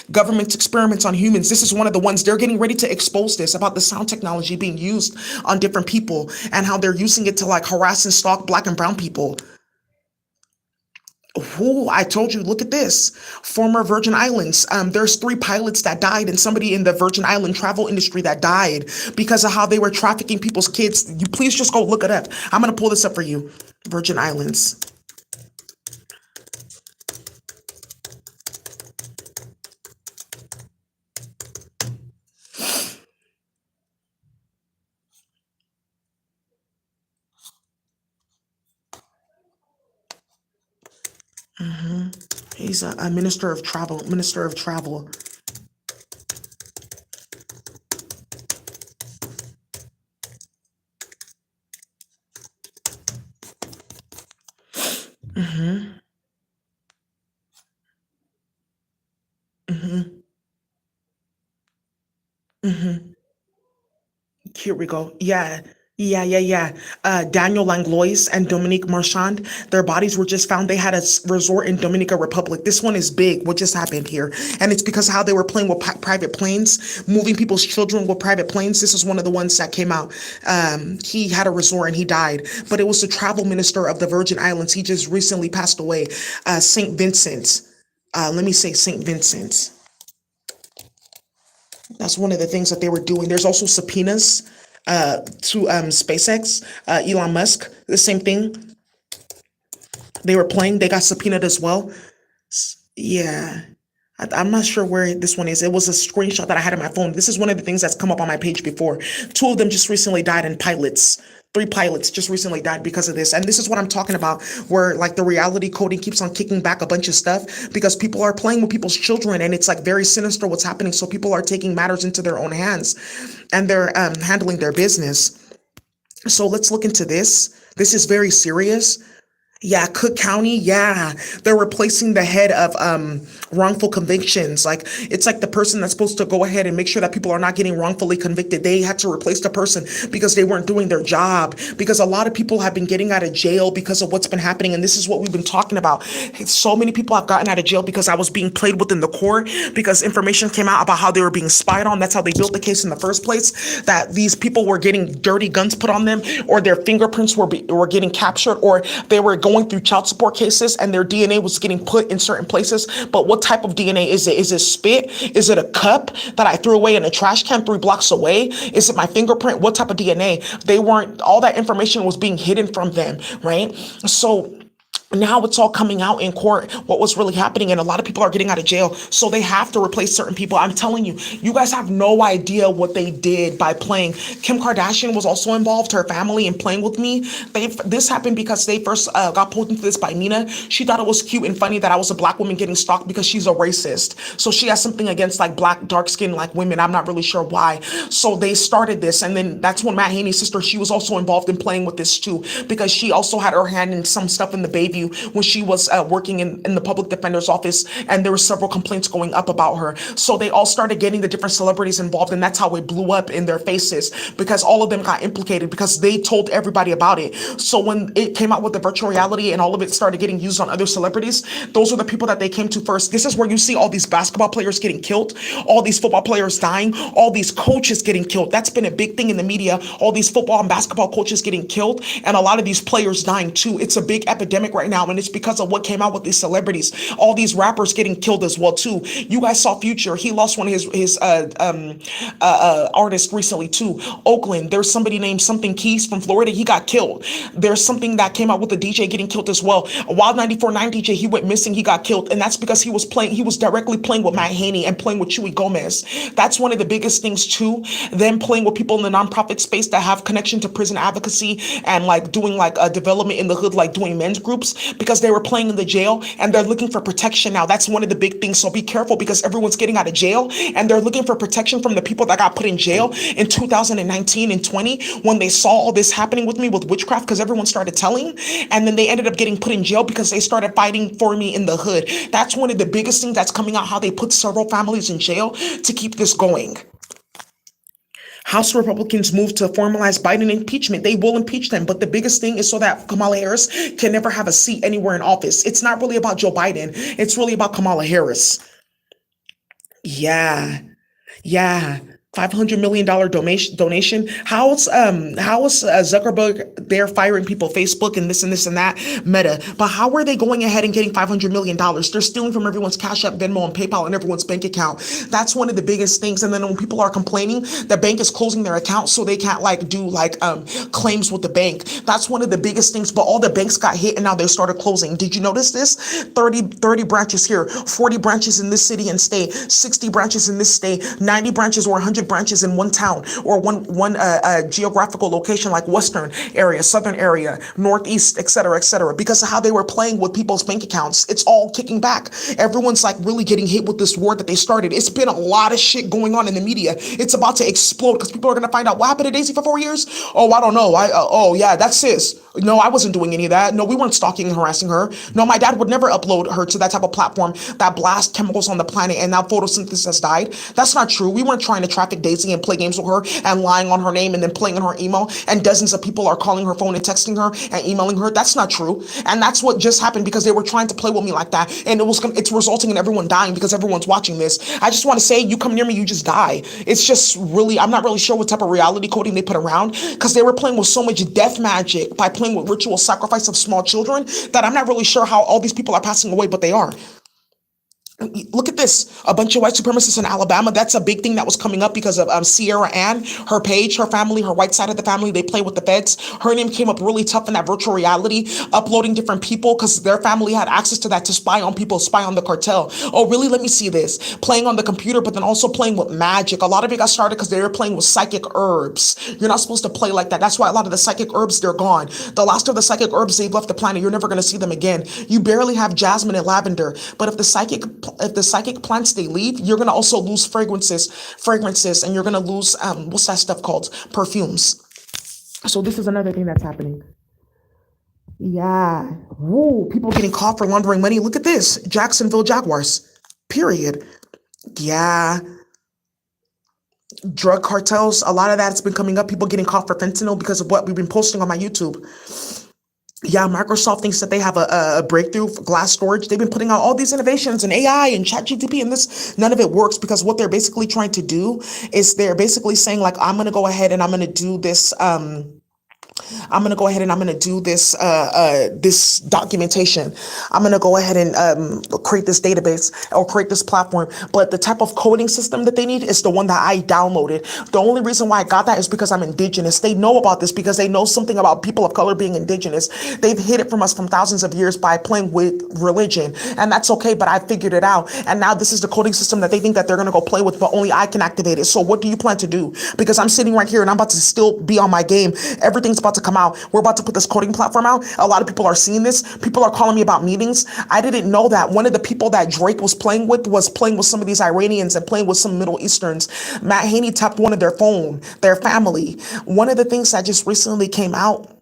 government experiments on humans. This is one of the ones they're getting ready to expose this about the sound technology being used on different people and how they're using it to like harass and stalk black and brown people. Who I told you, look at this. Former Virgin Islands. There's 3 pilots that died and somebody in the Virgin Island travel industry that died because of how they were trafficking people's kids. You please just go look it up. I'm gonna pull this up for you. Virgin Islands. hmm He's a minister of travel. Minister of travel. hmm hmm hmm Here we go. Yeah. Daniel Langlois and Dominique Marchand, their bodies were just found. They had a resort in Dominica Republic. This one is big. What just happened here? And it's because how they were playing with private planes, moving people's children with private planes. This is one of the ones that came out. He had a resort and he died. But it was the travel minister of the Virgin Islands. He just recently passed away. St. Vincent. Let me say St. Vincent. That's one of the things that they were doing. There's also subpoenas to SpaceX, Elon Musk, the same thing. They were playing, they got subpoenaed as well. Yeah. I'm not sure where this one is. It was a screenshot that I had on my phone. This is one of the things that's come up on my page before. 2 of them just recently died, and pilots. 3 pilots just recently died because of this. And this is what I'm talking about, where like the reality coding keeps on kicking back a bunch of stuff because people are playing with people's children and it's like very sinister what's happening. So people are taking matters into their own hands and they're handling their business. So let's look into this. This is very serious. Yeah, Cook County, yeah. They're replacing the head of wrongful convictions. Like it's like the person that's supposed to go ahead and make sure that people are not getting wrongfully convicted. They had to replace the person because they weren't doing their job. Because a lot of people have been getting out of jail because of what's been happening. And this is what we've been talking about. So many people have gotten out of jail because I was being played with in the court because information came out about how they were being spied on. That's how they built the case in the first place, that these people were getting dirty guns put on them, or their fingerprints were getting captured, or they were going through child support cases and their DNA was getting put in certain places. But what type of DNA is it? Is it spit? Is it a cup that I threw away in a trash can 3 blocks away? Is it my fingerprint? What type of DNA? They weren't, all that information was being hidden from them, right? So now it's all coming out in court what was really happening, and a lot of people are getting out of jail, so they have to replace certain people. I'm telling you, you guys have no idea what they did by playing. Kim Kardashian was also involved, her family, in playing with me. This happened because they first got pulled into this by Nina. She thought it was cute and funny that I was a black woman getting stalked because she's a racist, so she has something against like black dark skinned like women. I'm not really sure why. So they started this, and then that's when Matt Haney's sister, she was also involved in playing with this too, because she also had her hand in some stuff in the baby when she was working in the public defender's office, and there were several complaints going up about her. So they all started getting the different celebrities involved, and that's how it blew up in their faces, because all of them got implicated because they told everybody about it. So when it came out with the virtual reality and all of it started getting used on other celebrities, those are the people that they came to first. This is where you see all these basketball players getting killed, all these football players dying, all these coaches getting killed. That's been a big thing in the media, all these football and basketball coaches getting killed, and a lot of these players dying too. It's a big epidemic right right now, and it's because of what came out with these celebrities. All these rappers getting killed as well too. You guys saw Future. He lost one of his artists recently too. Oakland. There's somebody named something Keys from Florida. He got killed. There's something that came out with the DJ getting killed as well. A Wild 94.9 DJ. He went missing. He got killed, and that's because he was playing. He was directly playing with Matt Haney and playing with Chewy Gomez. That's one of the biggest things too. Them playing with people in the nonprofit space that have connection to prison advocacy and like doing like a development in the hood, like doing men's groups, because they were playing in the jail and they're looking for protection now. That's one of the big things. So be careful, because everyone's getting out of jail and they're looking for protection from the people that got put in jail in 2019 and 20 when they saw all this happening with me with witchcraft, because everyone started telling, and then they ended up getting put in jail because they started fighting for me in the hood. That's one of the biggest things that's coming out, how they put several families in jail to keep this going. House Republicans move to formalize Biden impeachment. They will impeach them, but the biggest thing is so that Kamala Harris can never have a seat anywhere in office. It's not really about Joe Biden. It's really about Kamala Harris. Yeah. Yeah. $500 million donation. How's Zuckerberg there firing people, Facebook and this and this and that, Meta? But how are they going ahead and getting $500 million? They're stealing from everyone's Cash App, Venmo, and PayPal and everyone's bank account. That's one of the biggest things. And then when people are complaining, the bank is closing their account so they can't like do like claims with the bank. That's one of the biggest things. But all the banks got hit and now they started closing. Did you notice this? 30 branches here, 40 branches in this city and state, 60 branches in this state, 90 branches or 100 branches in one town or one geographical location, like western area, southern area, northeast, etc., because of how they were playing with people's bank accounts. It's all kicking back. Everyone's like really getting hit with this war that they started. It's been a lot of shit going on in the media. It's about to explode because people are going to find out what happened to Daisy for 4 years. Oh, I don't know. Oh yeah, that's sis. No, I wasn't doing any of that. No, we weren't stalking and harassing her. No, my dad would never upload her to that type of platform that blasts chemicals on the planet and now photosynthesis has died. That's not true. We weren't trying to traffic Daisy and play games with her and lying on her name and then playing in her email, and dozens of people are calling her phone and texting her and emailing her. That's not true. And that's what just happened because they were trying to play with me like that, and it's resulting in everyone dying because everyone's watching this. I just want to say, you come near me, you just die. It's just really, I'm not really sure what type of reality coding they put around, because they were playing with so much death magic by playing with ritual sacrifice of small children that I'm not really sure how all these people are passing away, but they are. Look at this. A bunch of white supremacists in Alabama. That's a big thing that was coming up because of Sierra Ann, her page, her family, her white side of the family. They play with the feds. Her name came up really tough in that virtual reality, uploading different people because their family had access to that to spy on people, spy on the cartel. Oh, really? Let me see this. Playing on the computer, but then also playing with magic. A lot of it got started because they were playing with psychic herbs. You're not supposed to play like that. That's why a lot of the psychic herbs, they're gone. The last of the psychic herbs, they've left the planet. You're never going to see them again. You barely have jasmine and lavender. But if the psychic plants, they leave, you're going to also lose fragrances, and you're going to lose, what's that stuff called? Perfumes. So this is another thing that's happening. Yeah. Whoa, people getting caught for laundering money. Look at this. Jacksonville Jaguars. Period. Yeah. Drug cartels. A lot of that's been coming up. People getting caught for fentanyl because of what we've been posting on my YouTube. Yeah, Microsoft thinks that they have a breakthrough for glass storage. They've been putting out all these innovations in AI and ChatGPT, and this, none of it works because what they're basically trying to do is they're basically saying, like, I'm going to go ahead and I'm going to do this, this documentation. I'm going to go ahead and create this database or create this platform. But the type of coding system that they need is the one that I downloaded. The only reason why I got that is because I'm indigenous. They know about this because they know something about people of color being indigenous. They've hid it from us from thousands of years by playing with religion. And that's okay, but I figured it out. And now this is the coding system that they think that they're going to go play with, but only I can activate it. So what do you plan to do? Because I'm sitting right here and I'm about to still be on my game. Everything's about to come out. We're about to put this coding platform out. A lot of people are seeing this. People are calling me about meetings. I didn't know that one of the people that Drake was playing with some of these Iranians and playing with some Middle Easterns. Matt Haney tapped one of their phone, their family. One of the things that just recently came out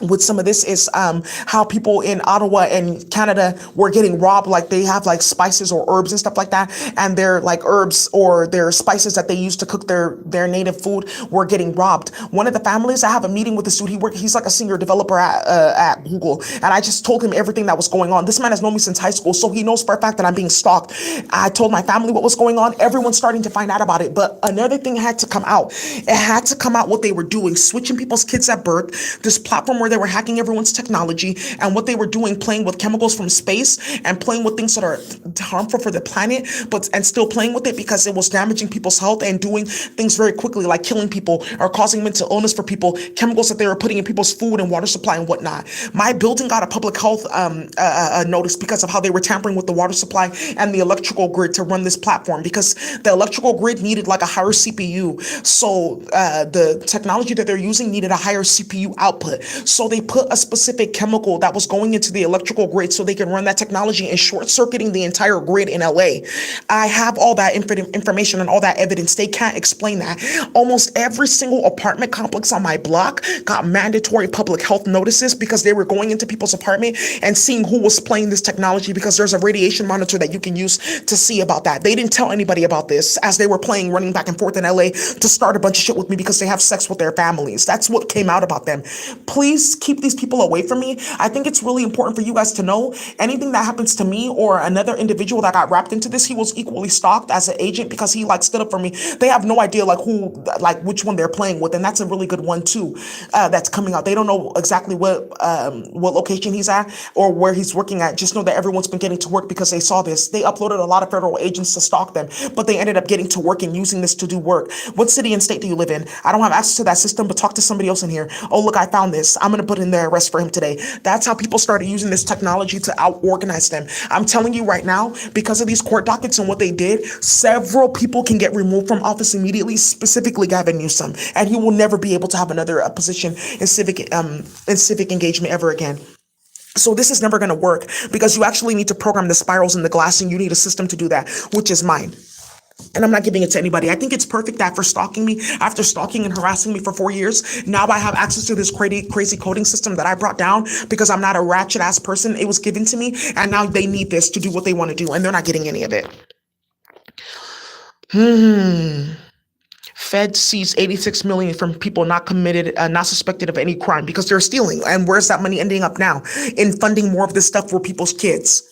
with some of this is how people in Ottawa and Canada were getting robbed. Like they have like spices or herbs and stuff like that, and their like herbs or their spices that they use to cook their native food were getting robbed. One of the families, I have a meeting with this dude. He's like a senior developer at Google, and I just told him everything that was going on. This man has known me since high school, so he knows for a fact that I'm being stalked. I told my family what was going on. Everyone's starting to find out about it, but another thing had to come out. It had to come out what they were doing, switching people's kids at birth. This platform where where they were hacking everyone's technology, and what they were doing, playing with chemicals from space and playing with things that are harmful for the planet, but and still playing with it because it was damaging people's health and doing things very quickly, like killing people or causing mental illness for people, chemicals that they were putting in people's food and water supply and whatnot. My building got a public health notice because of how they were tampering with the water supply and the electrical grid to run this platform, because the electrical grid needed like a higher CPU. So the technology that they're using needed a higher CPU output. So they put a specific chemical that was going into the electrical grid so they can run that technology and short circuiting the entire grid in LA. I have all that information and all that evidence. They can't explain that. Almost every single apartment complex on my block got mandatory public health notices because they were going into people's apartment and seeing who was playing this technology, because there's a radiation monitor that you can use to see about that. They didn't tell anybody about this as they were playing, running back and forth in LA to start a bunch of shit with me because they have sex with their families. That's what came out about them. Please keep these people away from me. I think it's really important for you guys to know anything that happens to me or another individual that got wrapped into this, he was equally stalked as an agent because he like stood up for me. They have no idea like who, like which one they're playing with. And that's a really good one too, that's coming out. They don't know exactly what location he's at or where he's working at. Just know that everyone's been getting to work because they saw this. They uploaded a lot of federal agents to stalk them, but they ended up getting to work and using this to do work. What city and state do you live in? I don't have access to that system, but talk to somebody else in here. Oh, look, I found this. I'm going to put in their arrest for him today. That's how people started using this technology to out-organize them. I'm telling you right now, because of these court dockets and what they did, several people can get removed from office immediately, specifically Gavin Newsom, and he will never be able to have another position in civic engagement ever again. So this is never going to work because you actually need to program the spirals in the glass, and you need a system to do that, which is mine. And I'm not giving it to anybody. I think it's perfect that for stalking me, after stalking and harassing me for 4 years, now I have access to this crazy coding system that I brought down because I'm not a ratchet ass person. It was given to me, and now they need this to do what they want to do, and they're not getting any of it. Fed sees 86 million from people not suspected of any crime because they're stealing. And where's that money ending up now? In funding more of this stuff for people's kids.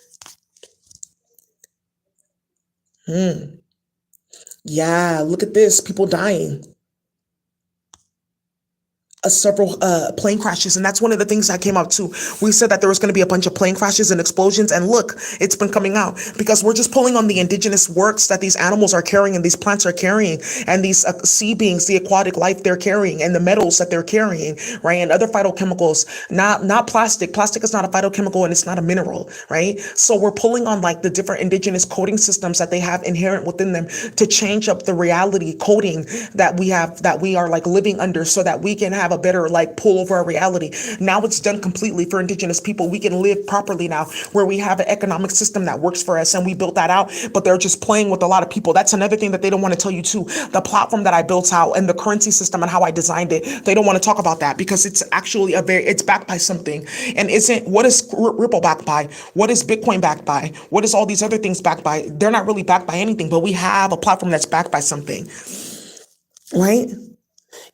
Yeah, look at this. People dying. Several plane crashes, and that's one of the things that came out too. We said that there was going to be a bunch of plane crashes and explosions, and look, it's been coming out because we're just pulling on the indigenous works that these animals are carrying and these plants are carrying, and these sea beings, the aquatic life they're carrying, and the metals that they're carrying, right, and other phytochemicals. Not plastic. Plastic is not a phytochemical and it's not a mineral, right? So we're pulling on like the different indigenous coding systems that they have inherent within them to change up the reality coding that we have, that we are like living under, so that we can have a better like pull over our reality. Now it's done completely for indigenous people. We can live properly now, where we have an economic system that works for us, and we built that out, but they're just playing with a lot of people. That's another thing that they don't want to tell you too. The platform that I built out and the currency system and how I designed it, they don't want to talk about that because it's actually it's backed by something. And what is Ripple backed by? What is Bitcoin backed by? What is all these other things backed by? They're not really backed by anything, but we have a platform that's backed by something, right?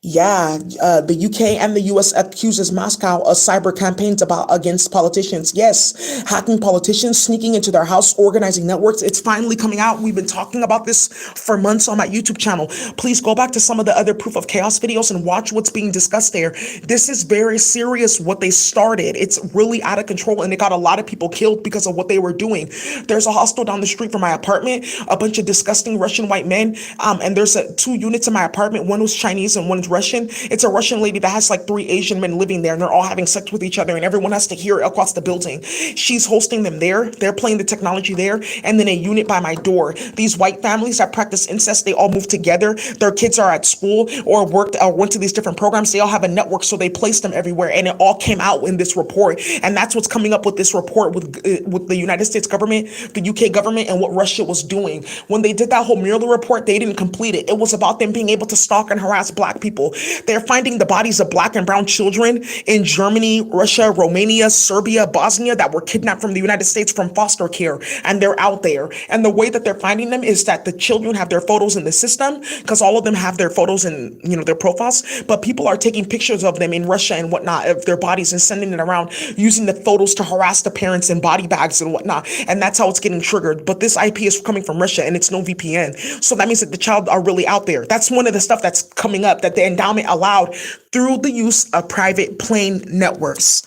Yeah, the UK and the US accuses Moscow of cyber campaigns against politicians. Yes, hacking politicians, sneaking into their house, organizing networks. It's finally coming out. We've been talking about this for months on my YouTube channel. Please go back to some of the other Proof of Chaos videos and watch what's being discussed there. This is very serious what they started. It's really out of control, and it got a lot of people killed because of what they were doing. There's a hostel down the street from my apartment, a bunch of disgusting Russian white men, and there's 2 units in my apartment. One was Chinese and one's Russian. It's a Russian lady that has like 3 Asian men living there, and they're all having sex with each other, and everyone has to hear it across the building. She's hosting them there. They're playing the technology there. And then a unit by my door. These white families that practice incest, they all move together. Their kids are at school or worked or went to these different programs. They all have a network, so they place them everywhere. And it all came out in this report. And that's what's coming up with this report with the United States government, the UK government, and what Russia was doing. When they did that whole Mueller report, they didn't complete it. It was about them being able to stalk and harass Black people. They're finding the bodies of Black and brown children in Germany, Russia, Romania, Serbia, Bosnia that were kidnapped from the United States from foster care, and they're out there. And the way that they're finding them is that the children have their photos in the system, because all of them have their photos in, their profiles, but people are taking pictures of them in Russia and whatnot, of their bodies, and sending it around using the photos to harass the parents in body bags and whatnot. And that's how it's getting triggered. But this IP is coming from Russia, and it's no VPN. So that means that the child are really out there. That's one of the stuff that's coming up that the endowment allowed through the use of private plane networks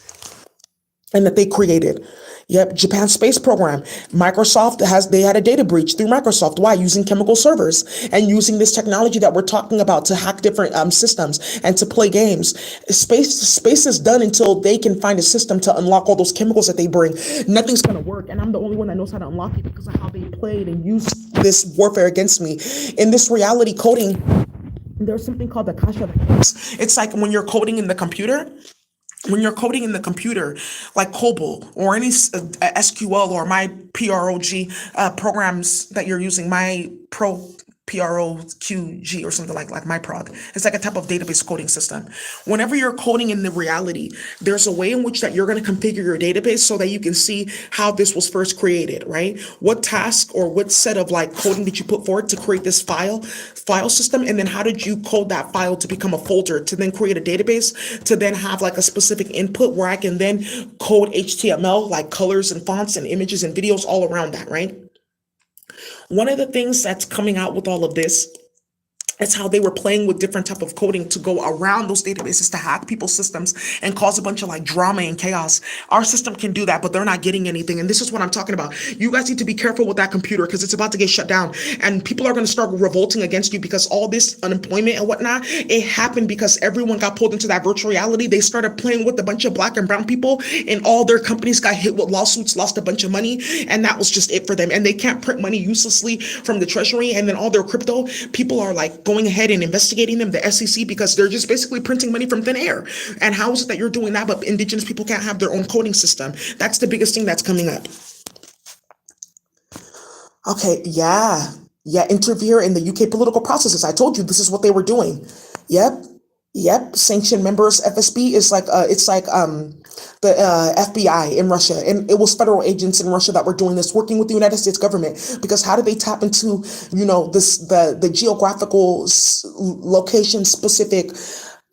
and that they created. Yep, Japan space program. They had a data breach through Microsoft. Why? Using chemical servers and using this technology that we're talking about to hack different systems and to play games. Space is done until they can find a system to unlock all those chemicals that they bring. Nothing's gonna work, and I'm the only one that knows how to unlock it because of how they played and used this warfare against me. In this reality coding, there's something called the Kasha. It's like when you're coding in the computer, like COBOL or any SQL or my PROG programs that you're using, my PROQG or something like my prog. It's like a type of database coding system. Whenever you're coding in the reality, there's a way in which that you're going to configure your database so that you can see how this was first created, right? What task or what set of like coding did you put forward to create this file system? And then how did you code that file to become a folder, to then create a database, to then have like a specific input where I can then code HTML, like colors and fonts and images and videos all around that, right? One of the things that's coming out with all of this is how they were playing with different type of coding to go around those databases to hack people's systems and cause a bunch of like drama and chaos. Our system can do that, but they're not getting anything. And this is what I'm talking about. You guys need to be careful with that computer because it's about to get shut down. And people are going to start revolting against you because all this unemployment and whatnot, it happened because everyone got pulled into that virtual reality. They started playing with a bunch of black and brown people and all their companies got hit with lawsuits, lost a bunch of money. And that was just it for them. And they can't print money uselessly from the treasury. And then all their crypto people are like going ahead and investigating them, the SEC, because they're just basically printing money from thin air. And how is it that you're doing that, but indigenous people can't have their own coding system? That's the biggest thing that's coming up. Okay, yeah, interfere in the UK political processes. I told you this is what they were doing. Yep. Sanctioned members. FSB is like it's like the FBI in Russia, and it was federal agents in Russia that were doing this, working with the United States government. Because how did they tap into the geographical location specific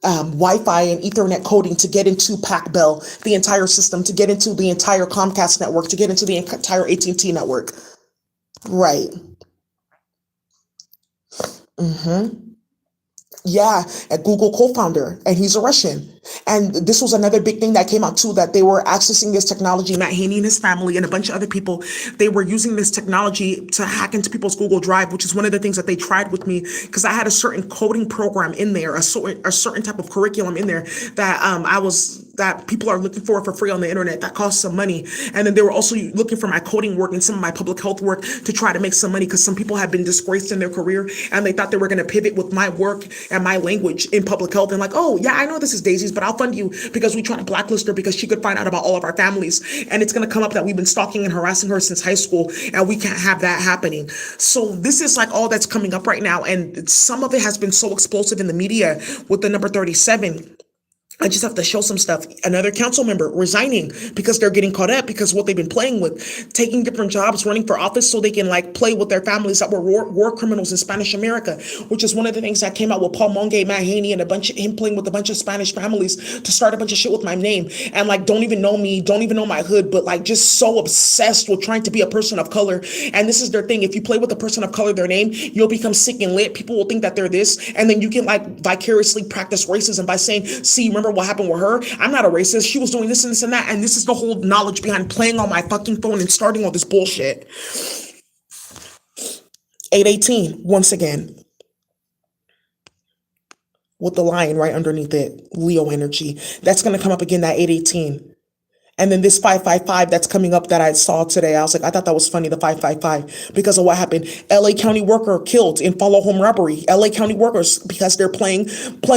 Wi-Fi and Ethernet coding to get into Pac-Bell, the entire system, to get into the entire Comcast network, to get into the entire AT&T network, right? Yeah, a Google co-founder, and he's a Russian. And this was another big thing that came out too, that they were accessing this technology. Matt Haney and his family and a bunch of other people, they were using this technology to hack into people's Google Drive, which is one of the things that they tried with me because I had a certain coding program in there, a certain type of curriculum in there that people are looking for free on the internet that costs some money. And then they were also looking for my coding work and some of my public health work to try to make some money because some people had been disgraced in their career and they thought they were going to pivot with my work and my language in public health and like, oh yeah, I know this is Daisy's, but I'll fund you because we try to blacklist her because she could find out about all of our families. And it's going to come up that we've been stalking and harassing her since high school and we can't have that happening. So this is like all that's coming up right now. And some of it has been so explosive in the media with the number 37. I just have to show some stuff. Another council member resigning because they're getting caught up because what they've been playing with, taking different jobs, running for office so they can like play with their families that were war criminals in Spanish America, which is one of the things that came out with Paul Monge, Matt Haney, and him playing with a bunch of Spanish families to start a bunch of shit with my name and like don't even know me, don't even know my hood, but like just so obsessed with trying to be a person of color. And this is their thing. If you play with a person of color, their name, you'll become sick and lit. People will think that they're this, and then you can like vicariously practice racism by saying, see, remember what happened with her? I'm not a racist. She was doing this and this and that. And this is the whole knowledge behind playing on my fucking phone and starting all this bullshit. 818, once again, with the lion right underneath it, Leo energy. That's going to come up again, that 818. And then this 555 that's coming up that I saw today, I was like, I thought that was funny, the 555, because of what happened. LA County worker killed in follow home robbery. LA County workers, because they're playing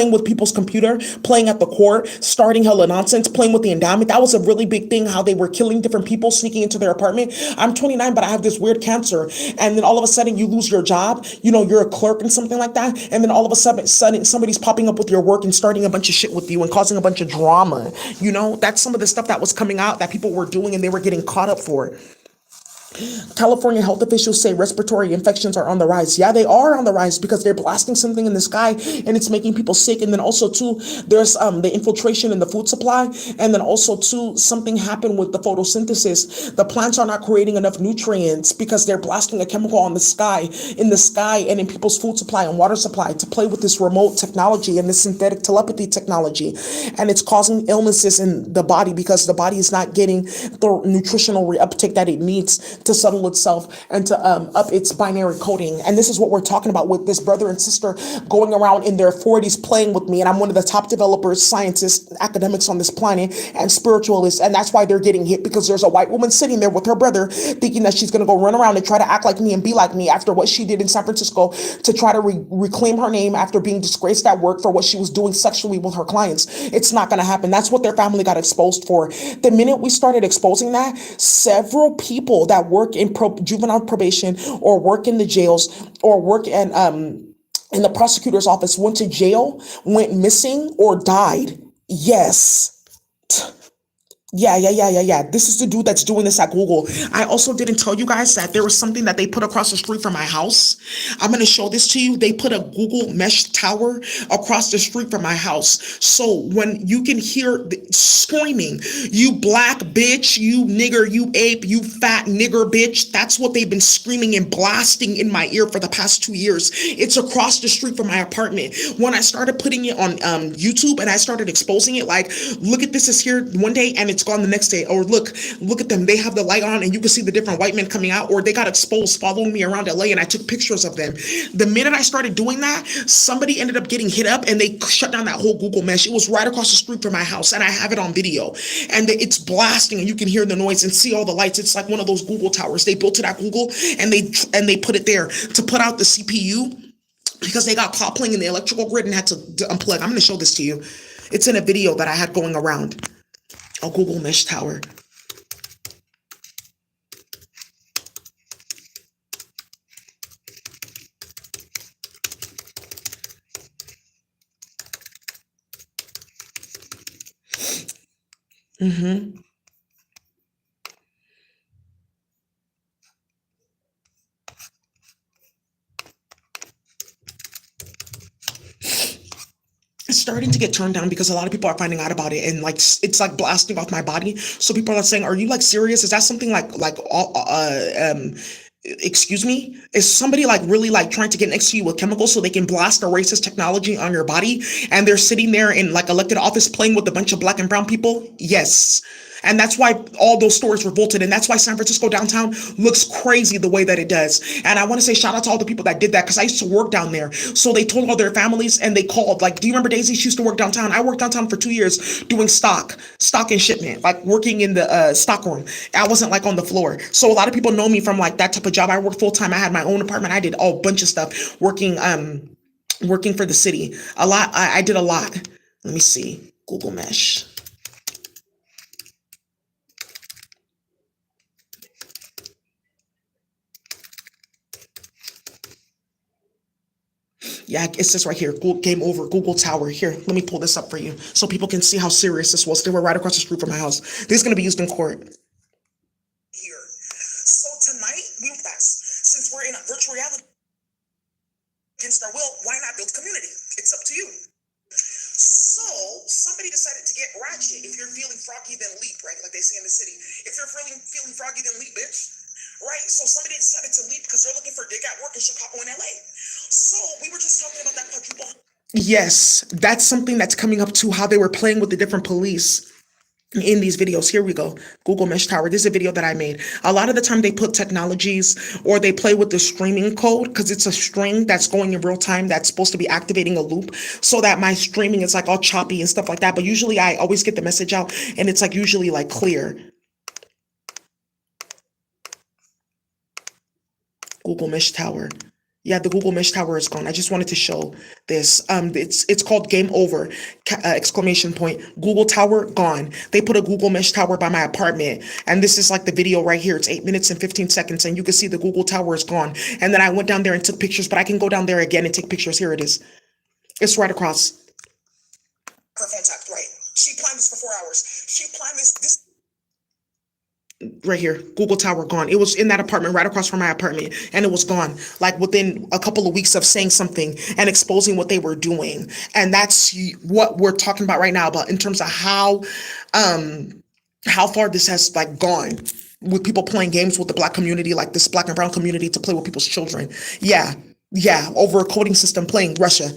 with people's computer, playing at the court, starting hella nonsense, playing with the endowment. That was a really big thing, how they were killing different people, sneaking into their apartment. I'm 29, but I have this weird cancer. And then all of a sudden you lose your job. You're a clerk and something like that. And then all of a sudden somebody's popping up with your work and starting a bunch of shit with you and causing a bunch of drama. That's some of the stuff that was coming out that people were doing and they were getting caught up for it. California health officials say respiratory infections are on the rise. Yeah, they are on the rise because they're blasting something in the sky and it's making people sick. And then also too, there's the infiltration in the food supply. And then also too, something happened with the photosynthesis. The plants are not creating enough nutrients because they're blasting a chemical on the sky, and in people's food supply and water supply to play with this remote technology and this synthetic telepathy technology. And it's causing illnesses in the body because the body is not getting the nutritional reuptake that it needs to settle itself and to up its binary coding. And this is what we're talking about with this brother and sister going around in their 40s playing with me. And I'm one of the top developers, scientists, academics on this planet, and spiritualists. And that's why they're getting hit, because there's a white woman sitting there with her brother thinking that she's going to go run around and try to act like me and be like me after what she did in San Francisco to try to reclaim her name after being disgraced at work for what she was doing sexually with her clients. It's not going to happen. That's what their family got exposed for. The minute we started exposing that, several people that work in juvenile probation or work in the jails or work in the prosecutor's office went to jail, went missing, or died. Yes. Yeah. This is the dude that's doing this at Google. I also didn't tell you guys that there was something that they put across the street from my house. I'm going to show this to you. They put a Google mesh tower across the street from my house. So when you can hear screaming, you black bitch, you nigger, you ape, you fat nigger bitch, that's what they've been screaming and blasting in my ear for the past 2 years. It's across the street from my apartment. When I started putting it on YouTube and I started exposing it, like, look at this is here one day and it's gone the next day, or look at them, they have the light on and you can see the different white men coming out, or they got exposed following me around LA and I took pictures of them. The minute I started doing that, somebody ended up getting hit up and they shut down that whole Google mesh. It was right across the street from my house and I have it on video, and it's blasting and you can hear the noise and see all the lights. It's like one of those Google towers. They built it at Google and they put it there to put out the CPU because they got caught playing in the electrical grid and had to unplug. I'm going to show this to you. It's in a video that I had going around. A Google mesh tower. Mm-hmm. It's starting to get turned down because a lot of people are finding out about it, and like it's like blasting off my body. So people are saying, "Are you like serious? Is that something excuse me? Is somebody like really like trying to get next to you with chemicals so they can blast a racist technology on your body?" And they're sitting there in like elected office playing with a bunch of black and brown people. Yes. And that's why all those stores revolted. And that's why San Francisco downtown looks crazy the way that it does. And I want to say shout out to all the people that did that because I used to work down there. So they told all their families and they called. Like, do you remember Daisy? She used to work downtown. I worked downtown for 2 years doing stock and shipment, like working in the stock room. I wasn't like on the floor. So a lot of people know me from like that type of job. I worked full time. I had my own apartment. I did a bunch of stuff working for the city. A lot. I did a lot. Let me see. Google Mesh. Yeah, it says right here, game over, Google Tower. Here, let me pull this up for you so people can see how serious this was. They were right across the street from my house. This is going to be used in court. Here. So tonight, since we're in a virtual reality against our will, why not build community? It's up to you. So somebody decided to get ratchet. If you're feeling froggy, then leap, right? Like they say in the city. If you're feeling froggy, then leap, bitch. Right? So somebody decided to leap because they're looking for dick at work in Chicago and LA. So we were just talking about that quadruple. Yes, that's something that's coming up to how they were playing with the different police in these videos. Here we go. Google Mesh Tower. This is a video that I made. A lot of the time they put technologies or they play with the streaming code because it's a string that's going in real time that's supposed to be activating a loop so that my streaming is like all choppy and stuff like that. But usually I always get the message out and it's like usually like clear. Google Mesh Tower. Yeah, the Google Mesh Tower is gone. I just wanted to show this. It's called Game Over! Exclamation point. Google Tower gone. They put a Google Mesh Tower by my apartment, and this is like the video right here. It's 8 minutes and 15 seconds, and you can see the Google Tower is gone. And then I went down there and took pictures, but I can go down there again and take pictures. Here it is. It's right across. Her phone tapped, right. She planned this for 4 hours. She planned this. right here, Google Tower gone. It was in that apartment right across from my apartment, and it was gone like within a couple of weeks of saying something and exposing what they were doing. And that's what we're talking about right now, about in terms of how far this has like gone with people playing games with the black community, like this black and brown community, to play with people's children. Yeah, yeah, over a coding system playing Russia.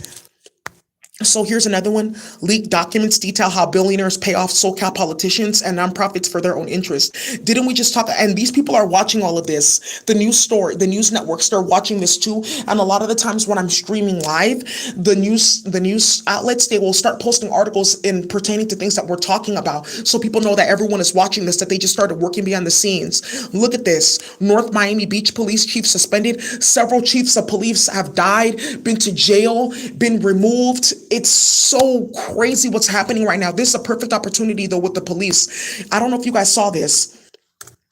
So here's another one. Leaked documents detail how billionaires pay off SoCal politicians and nonprofits for their own interest. Didn't we just talk? And these people are watching all of this. The news networks, they're watching this too. And a lot of the times when I'm streaming live, the news outlets, they will start posting articles in pertaining to things that we're talking about. So people know that everyone is watching this, that they just started working behind the scenes. Look at this. North Miami Beach police chief suspended. Several chiefs of police have died, been to jail, been removed. It's so crazy what's happening right now. This is a perfect opportunity though with the police. I don't know if you guys saw this.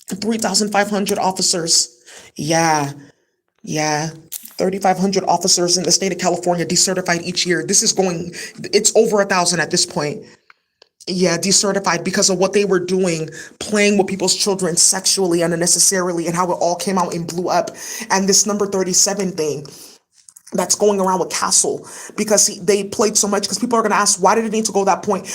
3,500 officers. Yeah, yeah. 3,500 officers in the state of California decertified each year. It's over 1,000 at this point. Yeah, decertified because of what they were doing, playing with people's children sexually and unnecessarily, and how it all came out and blew up. And this number 37 thing that's going around with Castle, because they played so much, because people are going to ask, why did it need to go to that point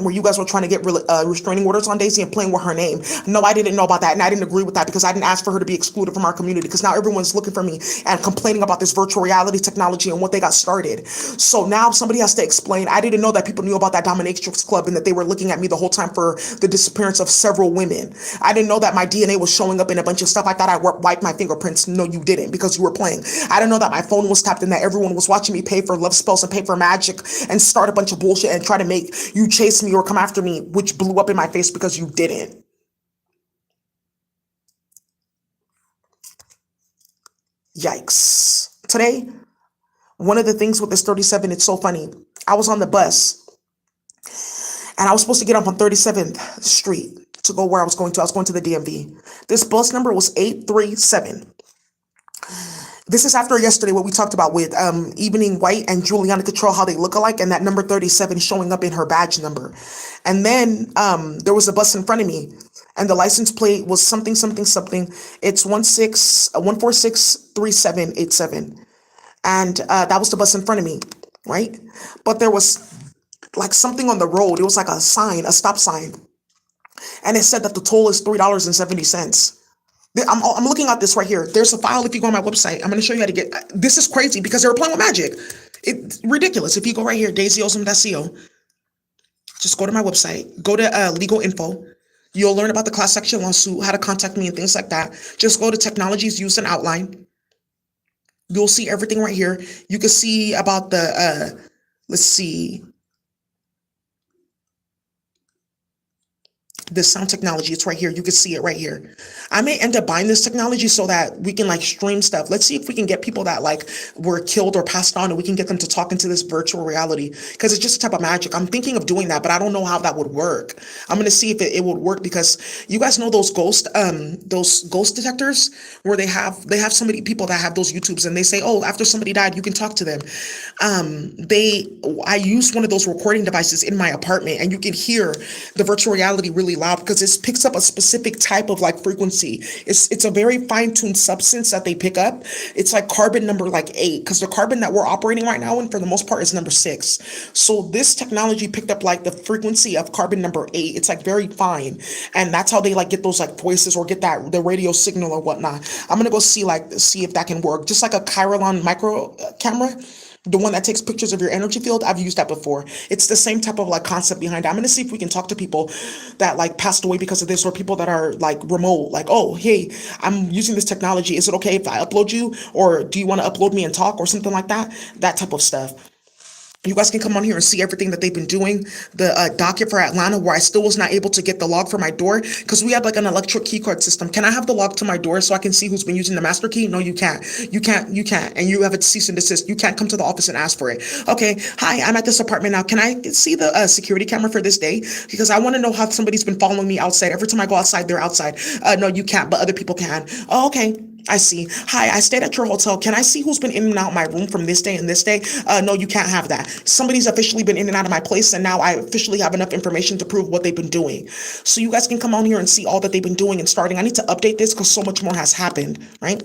where you guys were trying to get restraining orders on Daisy and playing with her name? No, I didn't know about that, and I didn't agree with that, because I didn't ask for her to be excluded from our community, because now everyone's looking for me and complaining about this virtual reality technology and what they got started. So now somebody has to explain. I didn't know that people knew about that dominatrix club and that they were looking at me the whole time for the disappearance of several women. I didn't know that my DNA was showing up in a bunch of stuff. I thought I wiped my fingerprints. No, you didn't, because you were playing. I didn't know that my phone was tapped and that everyone was watching me pay for love spells and pay for magic and start a bunch of bullshit and try to make you chase me or come after me, which blew up in my face because you didn't. Yikes. Today, one of the things with this 37, it's so funny. I was on the bus and I was supposed to get up on 37th Street to go where I was going to. I was going to the DMV. This bus number was 837. This is after yesterday, what we talked about with Evening White and Juliana Cottrell, how they look alike, and that number 37 showing up in her badge number. And then there was a bus in front of me, and the license plate was something, something, something. It's 1463787. And that was the bus in front of me, right? But there was like something on the road. It was like a sign, a stop sign. And it said that the toll is $3.70. I'm looking at this right here. There's a file if you go on my website. I'm going to show you how to get. This is crazy because they were playing with magic. It's ridiculous. If you go right here, daisyosm.co, just go to my website, go to legal info. You'll learn about the class action lawsuit, how to contact me and things like that. Just go to technologies used and outline. You'll see everything right here. You can see about the, let's see, the sound technology. It's right here. You can see it right here. I may end up buying this technology so that we can like stream stuff. Let's see if we can get people that like were killed or passed on, and we can get them to talk into this virtual reality, because it's just a type of magic. I'm thinking of doing that, but I don't know how that would work. I'm going to see if it would work, because you guys know those ghost detectors where they have people that have those YouTubes, and they say, oh, after somebody died, you can talk to them. I used one of those recording devices in my apartment, and you can hear the virtual reality really loud because it picks up a specific type of like frequency. It's a very fine-tuned substance that they pick up. It's like carbon number like 8, because the carbon that we're operating right now, and for the most part, is number 6. So this technology picked up like the frequency of carbon number 8. It's like very fine, and that's how they like get those like voices or get that the radio signal or whatnot. I'm gonna go see if that can work. Just like a Chiron micro camera. The one that takes pictures of your energy field, I've used that before. It's the same type of like concept behind it. I'm going to see if we can talk to people that like passed away because of this, or people that are like remote, like, oh, hey, I'm using this technology. Is it okay if I upload you, or do you want to upload me and talk, or something like that? That type of stuff. You guys can come on here and see everything that they've been doing. The docket for Atlanta, where I still was not able to get the log for my door because we have like an electric key card system. Can I have the log to my door so I can see who's been using the master key? No, you can't. You can't. And you have a cease and desist. You can't come to the office and ask for it. Okay. Hi, I'm at this apartment now. Can I see the security camera for this day? Because I want to know how somebody's been following me outside. Every time I go outside, they're outside. No, you can't, but other people can. Oh, okay. I see. Hi, I stayed at your hotel. Can I see who's been in and out my room from this day and this day? No, you can't have that. Somebody's officially been in and out of my place, and now I officially have enough information to prove what they've been doing. So you guys can come on here and see all that they've been doing and starting. I need to update this because so much more has happened, right?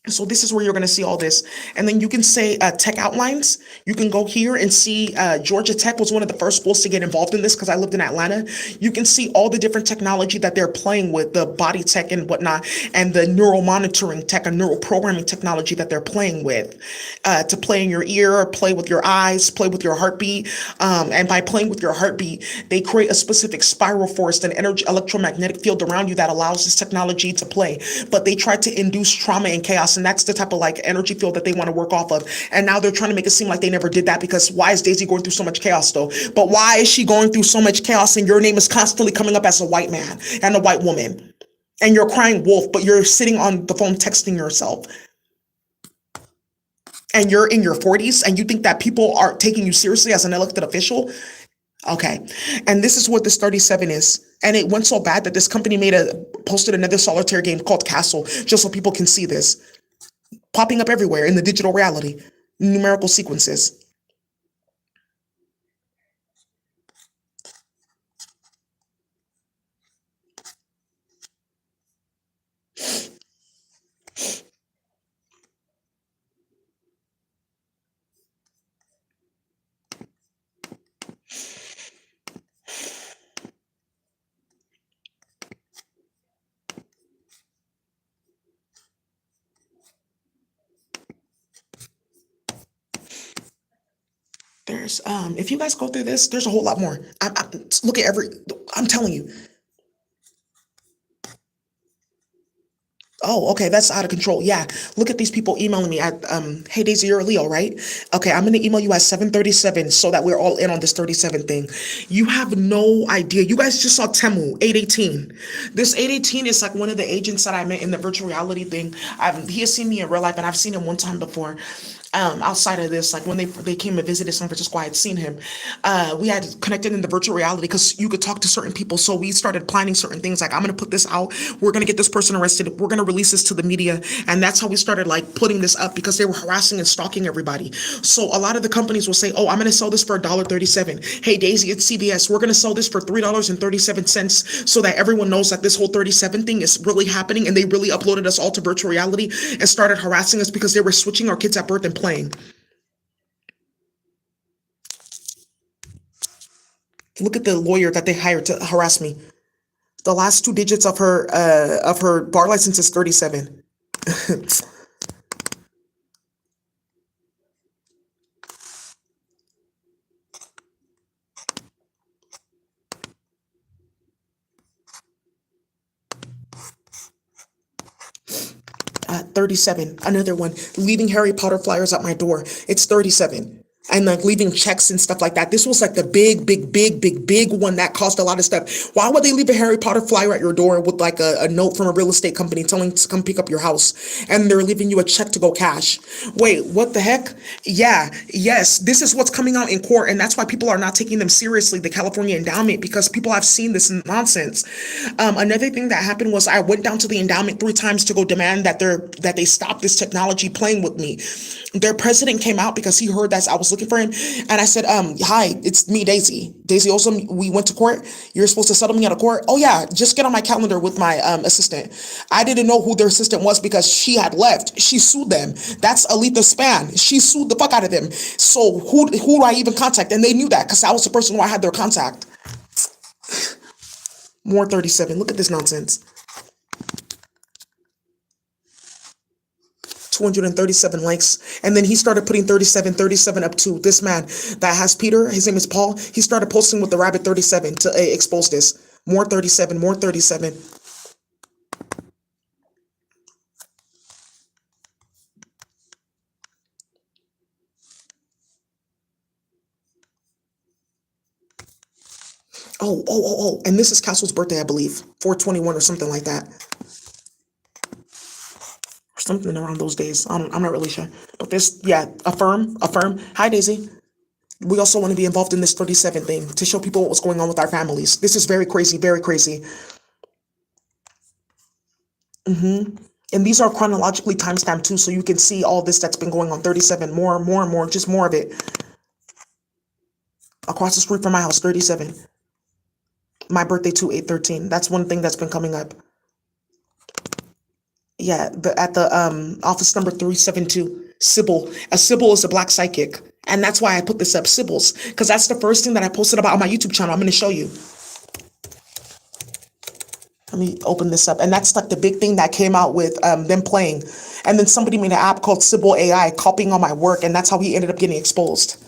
So this is where you're going to see all this. And then you can say tech outlines. You can go here and see Georgia Tech was one of the first schools to get involved in this because I lived in Atlanta. You can see all the different technology that they're playing with, the body tech and whatnot, and the neural monitoring tech and neural programming technology that they're playing with to play in your ear, play with your eyes, play with your heartbeat. And by playing with your heartbeat, they create a specific spiral force, an energy electromagnetic field around you that allows this technology to play. But they try to induce trauma and chaos, and that's the type of like energy field that they want to work off of. And now they're trying to make it seem like they never did that, because why is Daisy going through so much chaos though? But why is she going through so much chaos and your name is constantly coming up as a white man and a white woman? And you're crying wolf, but you're sitting on the phone texting yourself. And you're in your 40s and you think that people are taking you seriously as an elected official? Okay. And this is what this 37 is. And it went so bad that this company posted another solitaire game called Castle, just so people can see this popping up everywhere in the digital reality, numerical sequences. There's if you guys go through this, there's a whole lot more. Look at I'm telling you. Oh, okay, that's out of control. Yeah, look at these people emailing me at hey Daisy, you're a Leo, right? Okay, I'm gonna email you at 7:37 so that we're all in on this 37 thing. You have no idea. You guys just saw Temu 818. This 818 is like one of the agents that I met in the virtual reality thing. He has seen me in real life, and I've seen him one time before. Outside of this, like when they came and visited San Francisco, I had seen him. We had connected in the virtual reality because you could talk to certain people. So we started planning certain things. Like, I'm gonna put this out. We're gonna get this person arrested. We're gonna release this to the media, and that's how we started like putting this up, because they were harassing and stalking everybody. So a lot of the companies will say, "Oh, I'm gonna sell this for $1.37. Hey Daisy, it's CVS. We're gonna sell this for $3.37, so that everyone knows that this whole 37 thing is really happening." And they really uploaded us all to virtual reality and started harassing us because they were switching our kids at birth and playing. Look at the lawyer that they hired to harass me. The last two digits of her bar license is 37. 37. Another one. Leaving Harry Potter flyers at my door. It's 37. And like leaving checks and stuff like that. This was like the big one that caused a lot of stuff. Why would they leave a Harry Potter flyer at your door with like a note from a real estate company telling to come pick up your house, and they're leaving you a check to go cash? Wait, what the heck? Yeah, yes, this is what's coming out in court, and that's why people are not taking them seriously, the California endowment, because people have seen this nonsense. Another thing that happened was I went down to the endowment 3 times to go demand that they stop this technology playing with me. Their president came out because he heard that I was looking for him, and I said, "Hi, it's me, Daisy. Daisy Olson. We went to court. You're supposed to settle me out of court. Oh yeah, just get on my calendar with my assistant." I didn't know who their assistant was because she had left. She sued them. That's Alita Span. She sued the fuck out of them. So who do I even contact? And they knew that because I was the person who I had their contact. More 37. Look at this nonsense. 237 likes. And then he started putting 37 up too. This man that has Peter, his name is Paul, he started posting with the rabbit 37 to expose this. More 37, more 37. Oh. And this is Castle's birthday, I believe. 421 or something like that. Or something around those days. I'm not really sure. But this, yeah, affirm. Hi, Daisy. We also want to be involved in this 37 thing to show people what's going on with our families. This is very crazy, very crazy. And these are chronologically timestamped too, so you can see all this that's been going on. 37, more, more, and more, just more of it. Across the street from my house, 37. My birthday too, 8/13. That's one thing that's been coming up. Yeah, at the office number 372. Sybil. A Sybil is a black psychic. And that's why I put this up, Sybil's. Because that's the first thing that I posted about on my YouTube channel. I'm going to show you. Let me open this up. And that's like the big thing that came out with them playing. And then somebody made an app called Sybil AI copying all my work. And that's how he ended up getting exposed.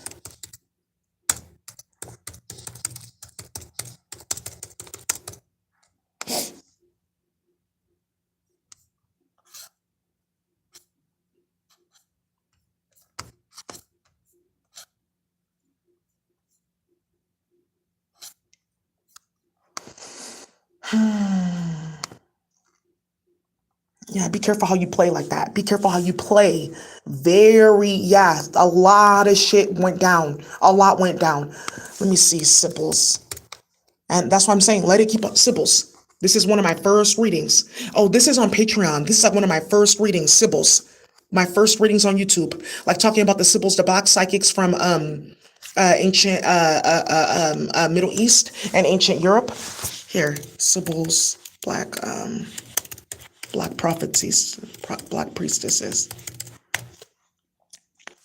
Yeah, be careful how you play like that. Be careful how you play. Yeah, a lot of shit went down. A lot went down. Let me see, Sybil's. And that's why I'm saying, let it keep up. Sybil's. This is one of my first readings. Oh, this is on Patreon. This is like one of my first readings, Sybil's. My first readings on YouTube. Like talking about the Sybil's, the black psychics from ancient Middle East and ancient Europe. Here, Sybil's black prophecies, black priestesses.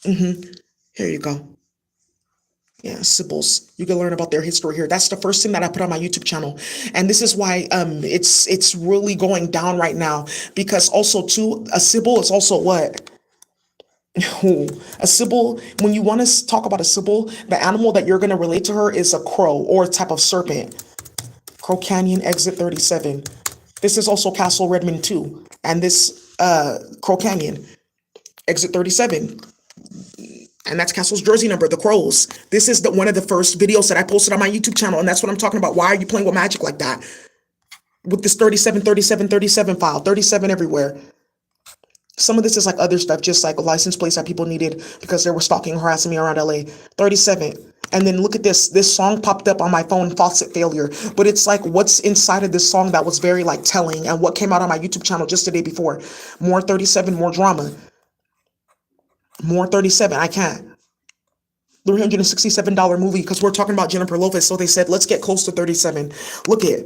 Here you go. Yeah, Sybil's. You can learn about their history here. That's the first thing that I put on my YouTube channel. And this is why it's really going down right now. Because also too, a Sybil is also what? A Sybil, when you want to talk about a Sybil, the animal that you're going to relate to her is a crow or a type of serpent. Crow Canyon, exit 37. This is also Castle Redmond 2. And this Crow Canyon, exit 37. And that's Castle's jersey number, the crows. This is one of the first videos that I posted on my YouTube channel. And that's what I'm talking about. Why are you playing with magic like that? With this 37, 37, 37 file, 37 everywhere. Some of this is like other stuff, just like license plates that people needed because they were stalking, harassing me around LA. 37. And then look at this. This song popped up on my phone, Faucet Failure. But it's like what's inside of this song that was very like telling and what came out on my YouTube channel just the day before. More 37, more drama. More 37. I can't. $367 movie because we're talking about Jennifer Lopez. So they said, let's get close to 37. Look at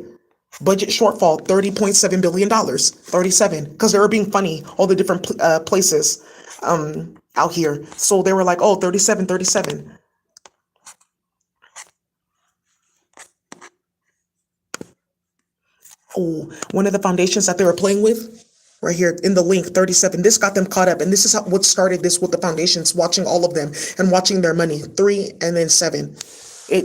budget shortfall, $30.7 billion. 37. Because they were being funny, all the different places out here. So they were like, oh, 37, 37. Oh, one of the foundations that they were playing with, right here in the link, 37. This got them caught up. And this is what started this with the foundations, watching all of them and watching their money. 3 and then 7.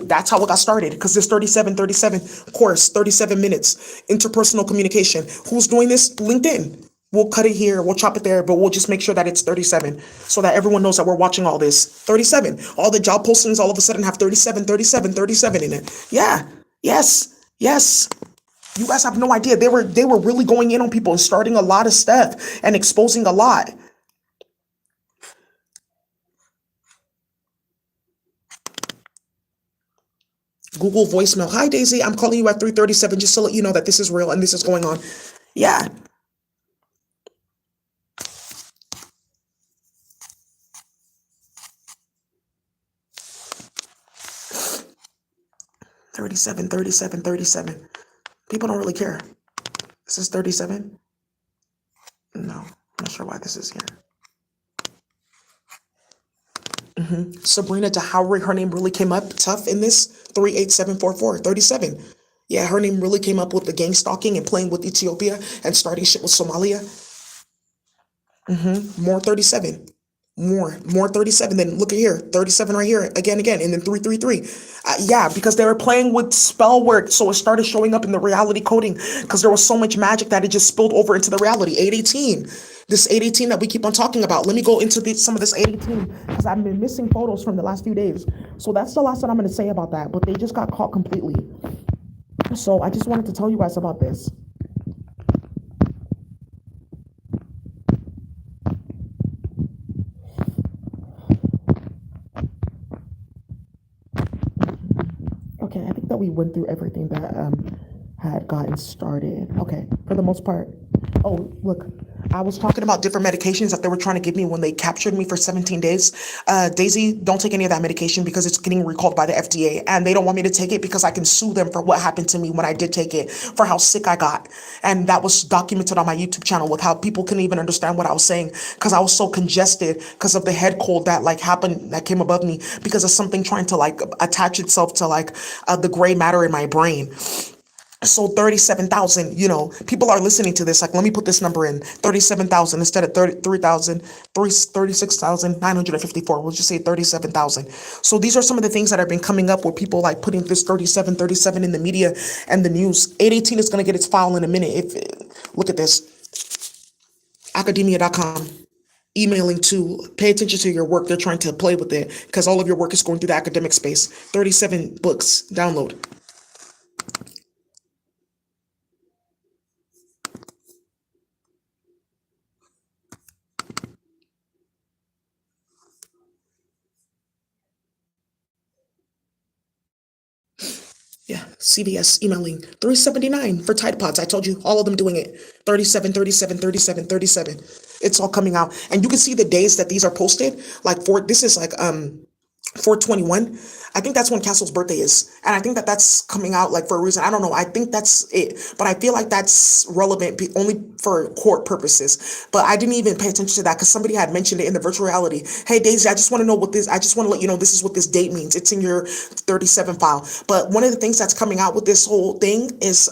That's how it got started. Because this 37, 37 course, 37 minutes, interpersonal communication. Who's doing this? LinkedIn. We'll cut it here, we'll chop it there, but we'll just make sure that it's 37 so that everyone knows that we're watching all this. 37. All the job postings all of a sudden have 37, 37, 37 in it. Yeah. Yes. Yes. You guys have no idea. They were really going in on people and starting a lot of stuff and exposing a lot. Google voicemail. Hi, Daisy. I'm calling you at 3:37 just to let you know that this is real and this is going on. Yeah. $37, 37, 37. People don't really care. This is 37. No, I'm not sure why this is here. Sabrina Dahowry, her name really came up tough in this. 38744, 37. Yeah, her name really came up with the gang stalking and playing with Ethiopia and starting shit with Somalia. More 37. More 37. Then look at here, 37 right here, again, and then 333. Yeah, because they were playing with spell work, so it started showing up in the reality coding because there was so much magic that it just spilled over into the reality. 818. This 818 that we keep on talking about. Let me go into some of this 818 because I've been missing photos from the last few days. So that's the last that I'm going to say about that. But they just got caught completely. So I just wanted to tell you guys about this. Okay, I think that we went through everything that had gotten started. Okay, for the most part. Oh, look, I was talking about different medications that they were trying to give me when they captured me for 17 days. Daisy, don't take any of that medication because it's getting recalled by the FDA, and they don't want me to take it because I can sue them for what happened to me when I did take it, for how sick I got. And that was documented on my YouTube channel with how people couldn't even understand what I was saying because I was so congested because of the head cold that like happened, that came above me because of something trying to like attach itself to like the gray matter in my brain. So 37,000, people are listening to this. Like, let me put this number in 37,000 instead of 33,000, 36,954. We'll just say 37,000. So these are some of the things that have been coming up where people like putting this 37 in the media and the news. 818 is going to get its file in a minute. Look at this, academia.com. Emailing to pay attention to your work. They're trying to play with it because all of your work is going through the academic space. 37 books. Download. Yeah, CVS emailing 379 for Tide Pods. I told you all of them doing it. 37, 37, 37, 37. It's all coming out. And you can see the days that these are posted. Like this is like 421. I think that's when Castle's birthday is. And I think that that's coming out like for a reason. I don't know. I think that's it. But I feel like that's relevant only for court purposes. But I didn't even pay attention to that because somebody had mentioned it in the virtual reality. Hey, Daisy, I just want to know I just want to let you know this is what this date means. It's in your 37 file. But one of the things that's coming out with this whole thing is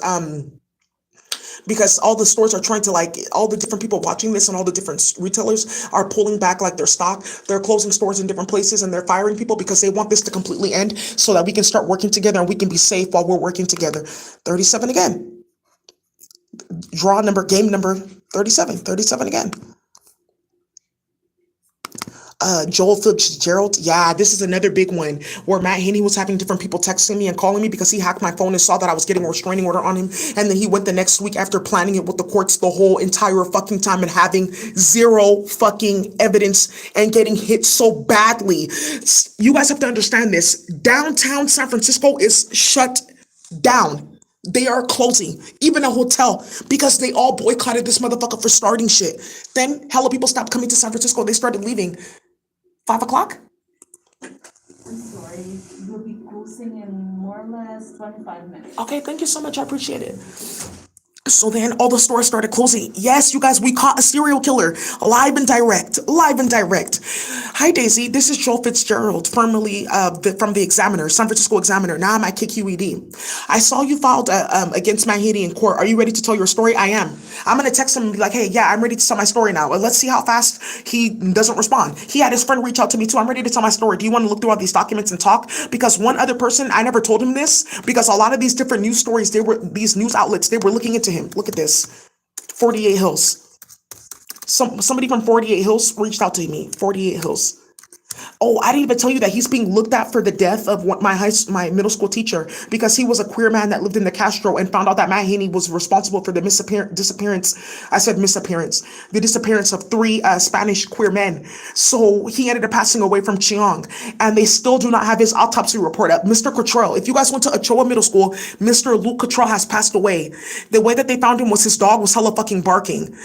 because all the stores are trying to like, all the different people watching this and all the different retailers are pulling back like their stock. They're closing stores in different places and they're firing people because they want this to completely end so that we can start working together and we can be safe while we're working together. 37 again. Game number 37. 37 again. Joel Fitzgerald. Yeah, this is another big one where Matt Haney was having different people texting me and calling me because he hacked my phone and saw that I was getting a restraining order on him. And then he went the next week after planning it with the courts the whole entire fucking time and having zero fucking evidence and getting hit so badly. You guys have to understand this. Downtown San Francisco is shut down. They are closing, even a hotel, because they all boycotted this motherfucker for starting shit. Then hella people stopped coming to San Francisco. They started leaving. 5 o'clock? I'm sorry, you'll be closing in more or less 25 minutes. Okay, thank you so much. I appreciate it. So then all the stores started closing. Yes, you guys, we caught a serial killer live and direct. Hi, Daisy. This is Joel Fitzgerald, formerly from the Examiner, San Francisco Examiner. Now I'm at KQED. I saw you filed against Matt Haney in court. Are you ready to tell your story? I am. I'm going to text him and be like, hey, yeah, I'm ready to tell my story now. Let's see how fast he doesn't respond. He had his friend reach out to me too. I'm ready to tell my story. Do you want to look through all these documents and talk? Because one other person, I never told him this because a lot of these different news stories, these news outlets, they were looking into him. Look at this. 48 Hills. Somebody from 48 Hills reached out to me. 48 Hills. Oh, I didn't even tell you that he's being looked at for the death of my middle school teacher because he was a queer man that lived in the Castro and found out that Matt Haney was responsible for the disappearance. I said misappearance. The disappearance of 3 Spanish queer men. So he ended up passing away from Chiang, and they still do not have his autopsy report up. Mr. Cottrell, if you guys went to Ochoa Middle School, Mr. Luke Cottrell has passed away. The way that they found him was his dog was hella fucking barking.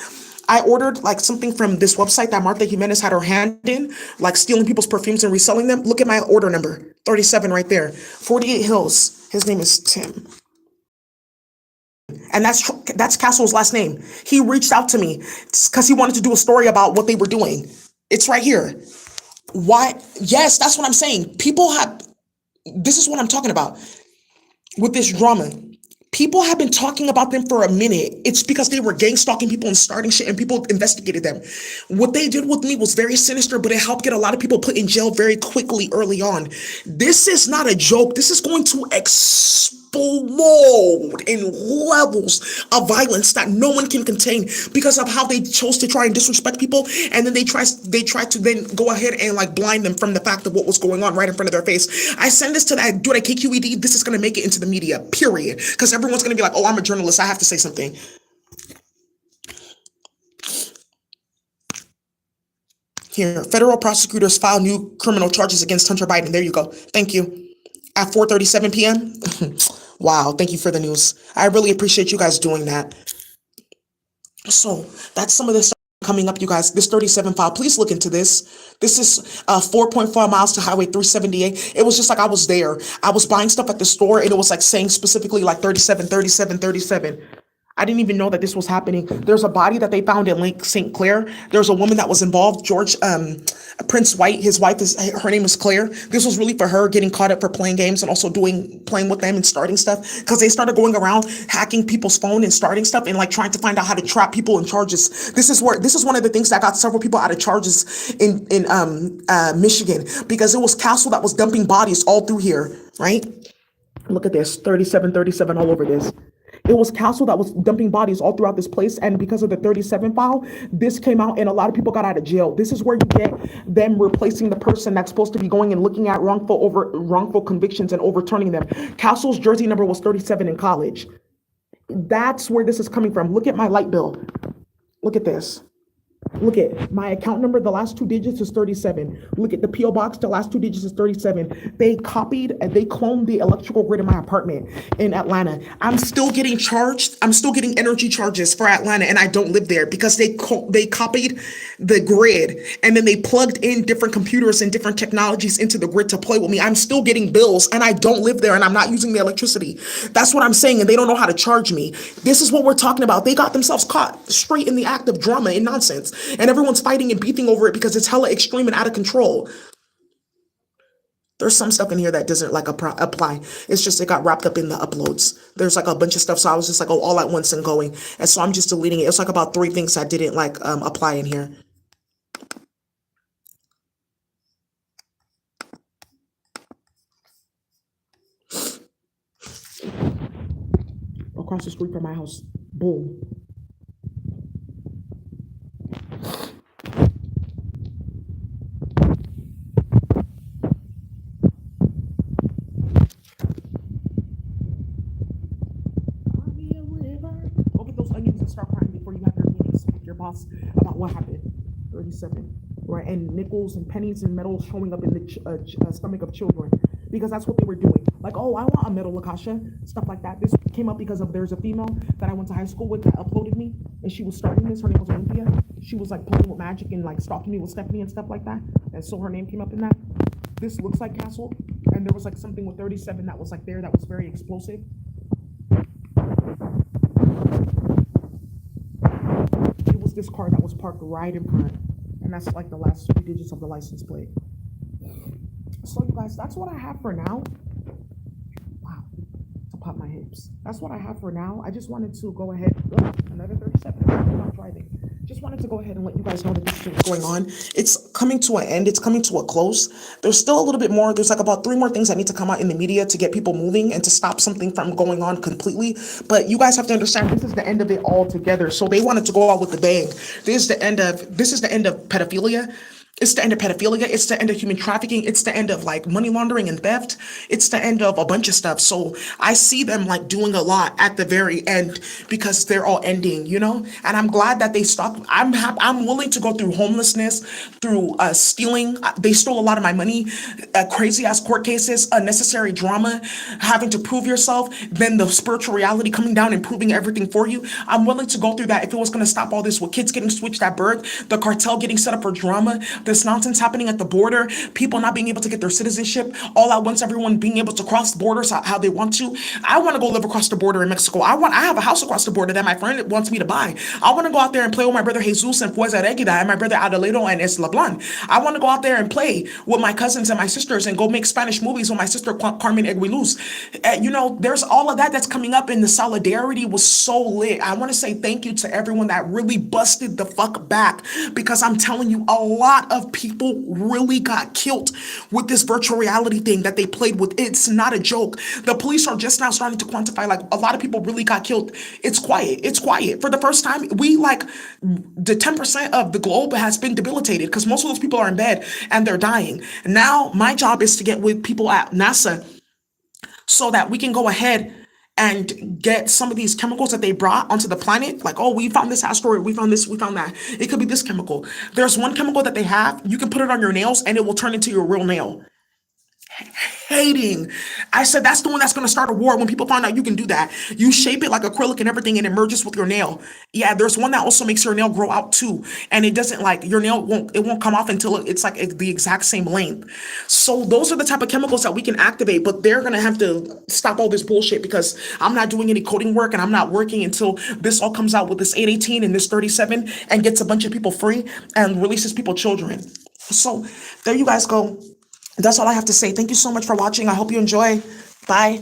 I ordered like something from this website that Martha Jimenez had her hand in, like stealing people's perfumes and reselling them. Look at my order number, 37 right there. 48 Hills. His name is Tim. And that's Castle's last name. He reached out to me because he wanted to do a story about what they were doing. It's right here. Why? Yes, that's what I'm saying. This is what I'm talking about with this drama. People have been talking about them for a minute. It's because they were gang stalking people and starting shit and people investigated them. What they did with me was very sinister, but it helped get a lot of people put in jail very quickly early on. This is not a joke. This is going to explode in levels of violence that no one can contain because of how they chose to try and disrespect people. And then they try to then go ahead and like blind them from the fact of what was going on right in front of their face. I send this to that dude at KQED. This is going to make it into the media, period. Because everyone's going to be like, oh, I'm a journalist. I have to say something. Here, federal prosecutors file new criminal charges against Hunter Biden. There you go. Thank you. At 4:37 p.m. Wow. Thank you for the news. I really appreciate you guys doing that. So that's some of the stuff. coming up, you guys. This 37 file, please look into this. This is 4.4 miles to Highway 378. It was just like I was there. I was buying stuff at the store, and it was like saying specifically like 37, 37, 37. I didn't even know that this was happening. There's a body that they found in Lake St. Clair. There's a woman that was involved, George Prince White. His wife her name is Claire. This was really for her getting caught up for playing games and also playing with them and starting stuff, because they started going around hacking people's phone and starting stuff and like trying to find out how to trap people in charges. This is one of the things that got several people out of charges in Michigan, because it was Castle that was dumping bodies all through here, right? Look at this, 37, 37 all over this. It was Castle that was dumping bodies all throughout this place. And because of the 37 file, this came out and a lot of people got out of jail. This is where you get them replacing the person that's supposed to be going and looking at wrongful convictions and overturning them. Castle's jersey number was 37 in college. That's where this is coming from. Look at my light bill. Look at this. Look at my account number, the last 2 digits is 37. Look at the P.O. box, the last 2 digits is 37. They copied and they cloned the electrical grid in my apartment in Atlanta. I'm still getting charged. I'm still getting energy charges for Atlanta, and I don't live there because they copied the grid and then they plugged in different computers and different technologies into the grid to play with me. I'm still getting bills and I don't live there and I'm not using the electricity. That's what I'm saying, and they don't know how to charge me. This is what we're talking about. They got themselves caught straight in the act of drama and nonsense. And everyone's fighting and beefing over it because it's hella extreme and out of control. There's some stuff in here that doesn't like apply. It's just it got wrapped up in the uploads. There's like a bunch of stuff, so I was just like, oh, all at once and going. And so I'm just deleting it. It's like about 3 things that didn't like apply in here. Across the street from my house. Boom. Go get those onions and start crying before you have your meetings with your boss about what happened. 37, right? And nickels and pennies and metals showing up in the stomach of children, because that's what they were doing. Like, oh, I want a medal, Lakasha, stuff like that. This came up because there's a female that I went to high school with that uploaded me, and she was starting this. Her name was Olympia. She was like playing with magic and like stalking me with Stephanie and stuff like that. And so her name came up in that. This looks like Castle, and there was like something with 37 that was like there that was very explosive. It was this car that was parked right in front, and that's like the last 3 digits of the license plate. So you guys, that's what I have for now. Wow, to pop my hips. That's what I have for now. I just wanted to go ahead. Oh, another 37. I'm not driving. Just wanted to go ahead and let you guys know that this is going on. It's coming to an end. It's coming to a close. There's still a little bit more. There's like about 3 more things that need to come out in the media to get people moving and to stop something from going on completely. But you guys have to understand, this is the end of it all together. So they wanted to go out with the bang. This is the end of pedophilia. It's the end of pedophilia. It's the end of human trafficking. It's the end of like money laundering and theft. It's the end of a bunch of stuff. So I see them like doing a lot at the very end because they're all ending, you know? And I'm glad that they stopped. I'm willing to go through homelessness, through stealing. They stole a lot of my money, crazy ass court cases, unnecessary drama, having to prove yourself, then the spiritual reality coming down and proving everything for you. I'm willing to go through that if it was going to stop all this with kids getting switched at birth, the cartel getting set up for drama, this nonsense happening at the border, people not being able to get their citizenship all at once, everyone being able to cross the borders how they want to. I want to go live across the border in Mexico. I have a house across the border that my friend wants me to buy. I want to go out there and play with my brother Jesus and Fueza Regida and my brother Adeledo and Esla Blanc. I want to go out there and play with my cousins and my sisters and go make Spanish movies with my sister Carmen Eguiluz. You know, there's all of that that's coming up, and the solidarity was so lit. I want to say thank you to everyone that really busted the fuck back, because I'm telling you, a lot of people really got killed with this virtual reality thing that they played with. It's not a joke. The police are just now starting to quantify, like, a lot of people really got killed. It's quiet. It's quiet. For the first time, the 10% of the globe has been debilitated because most of those people are in bed and they're dying. Now, my job is to get with people at NASA so that we can go ahead and get some of these chemicals that they brought onto the planet. Like, oh, we found this asteroid, we found this, we found that. It could be this chemical. There's one chemical that they have, you can put it on your nails and it will turn into your real nail. hating. I said, that's the one that's going to start a war when people find out you can do that. You shape it like acrylic and everything and it merges with your nail. Yeah, there's one that also makes your nail grow out too. And it doesn't like your nail won't come off until it's like the exact same length. So those are the type of chemicals that we can activate, but they're going to have to stop all this bullshit because I'm not doing any coding work and I'm not working until this all comes out with this 818 and this 37 and gets a bunch of people free and releases people children. So there you guys go. That's all I have to say. Thank you so much for watching. I hope you enjoy. Bye.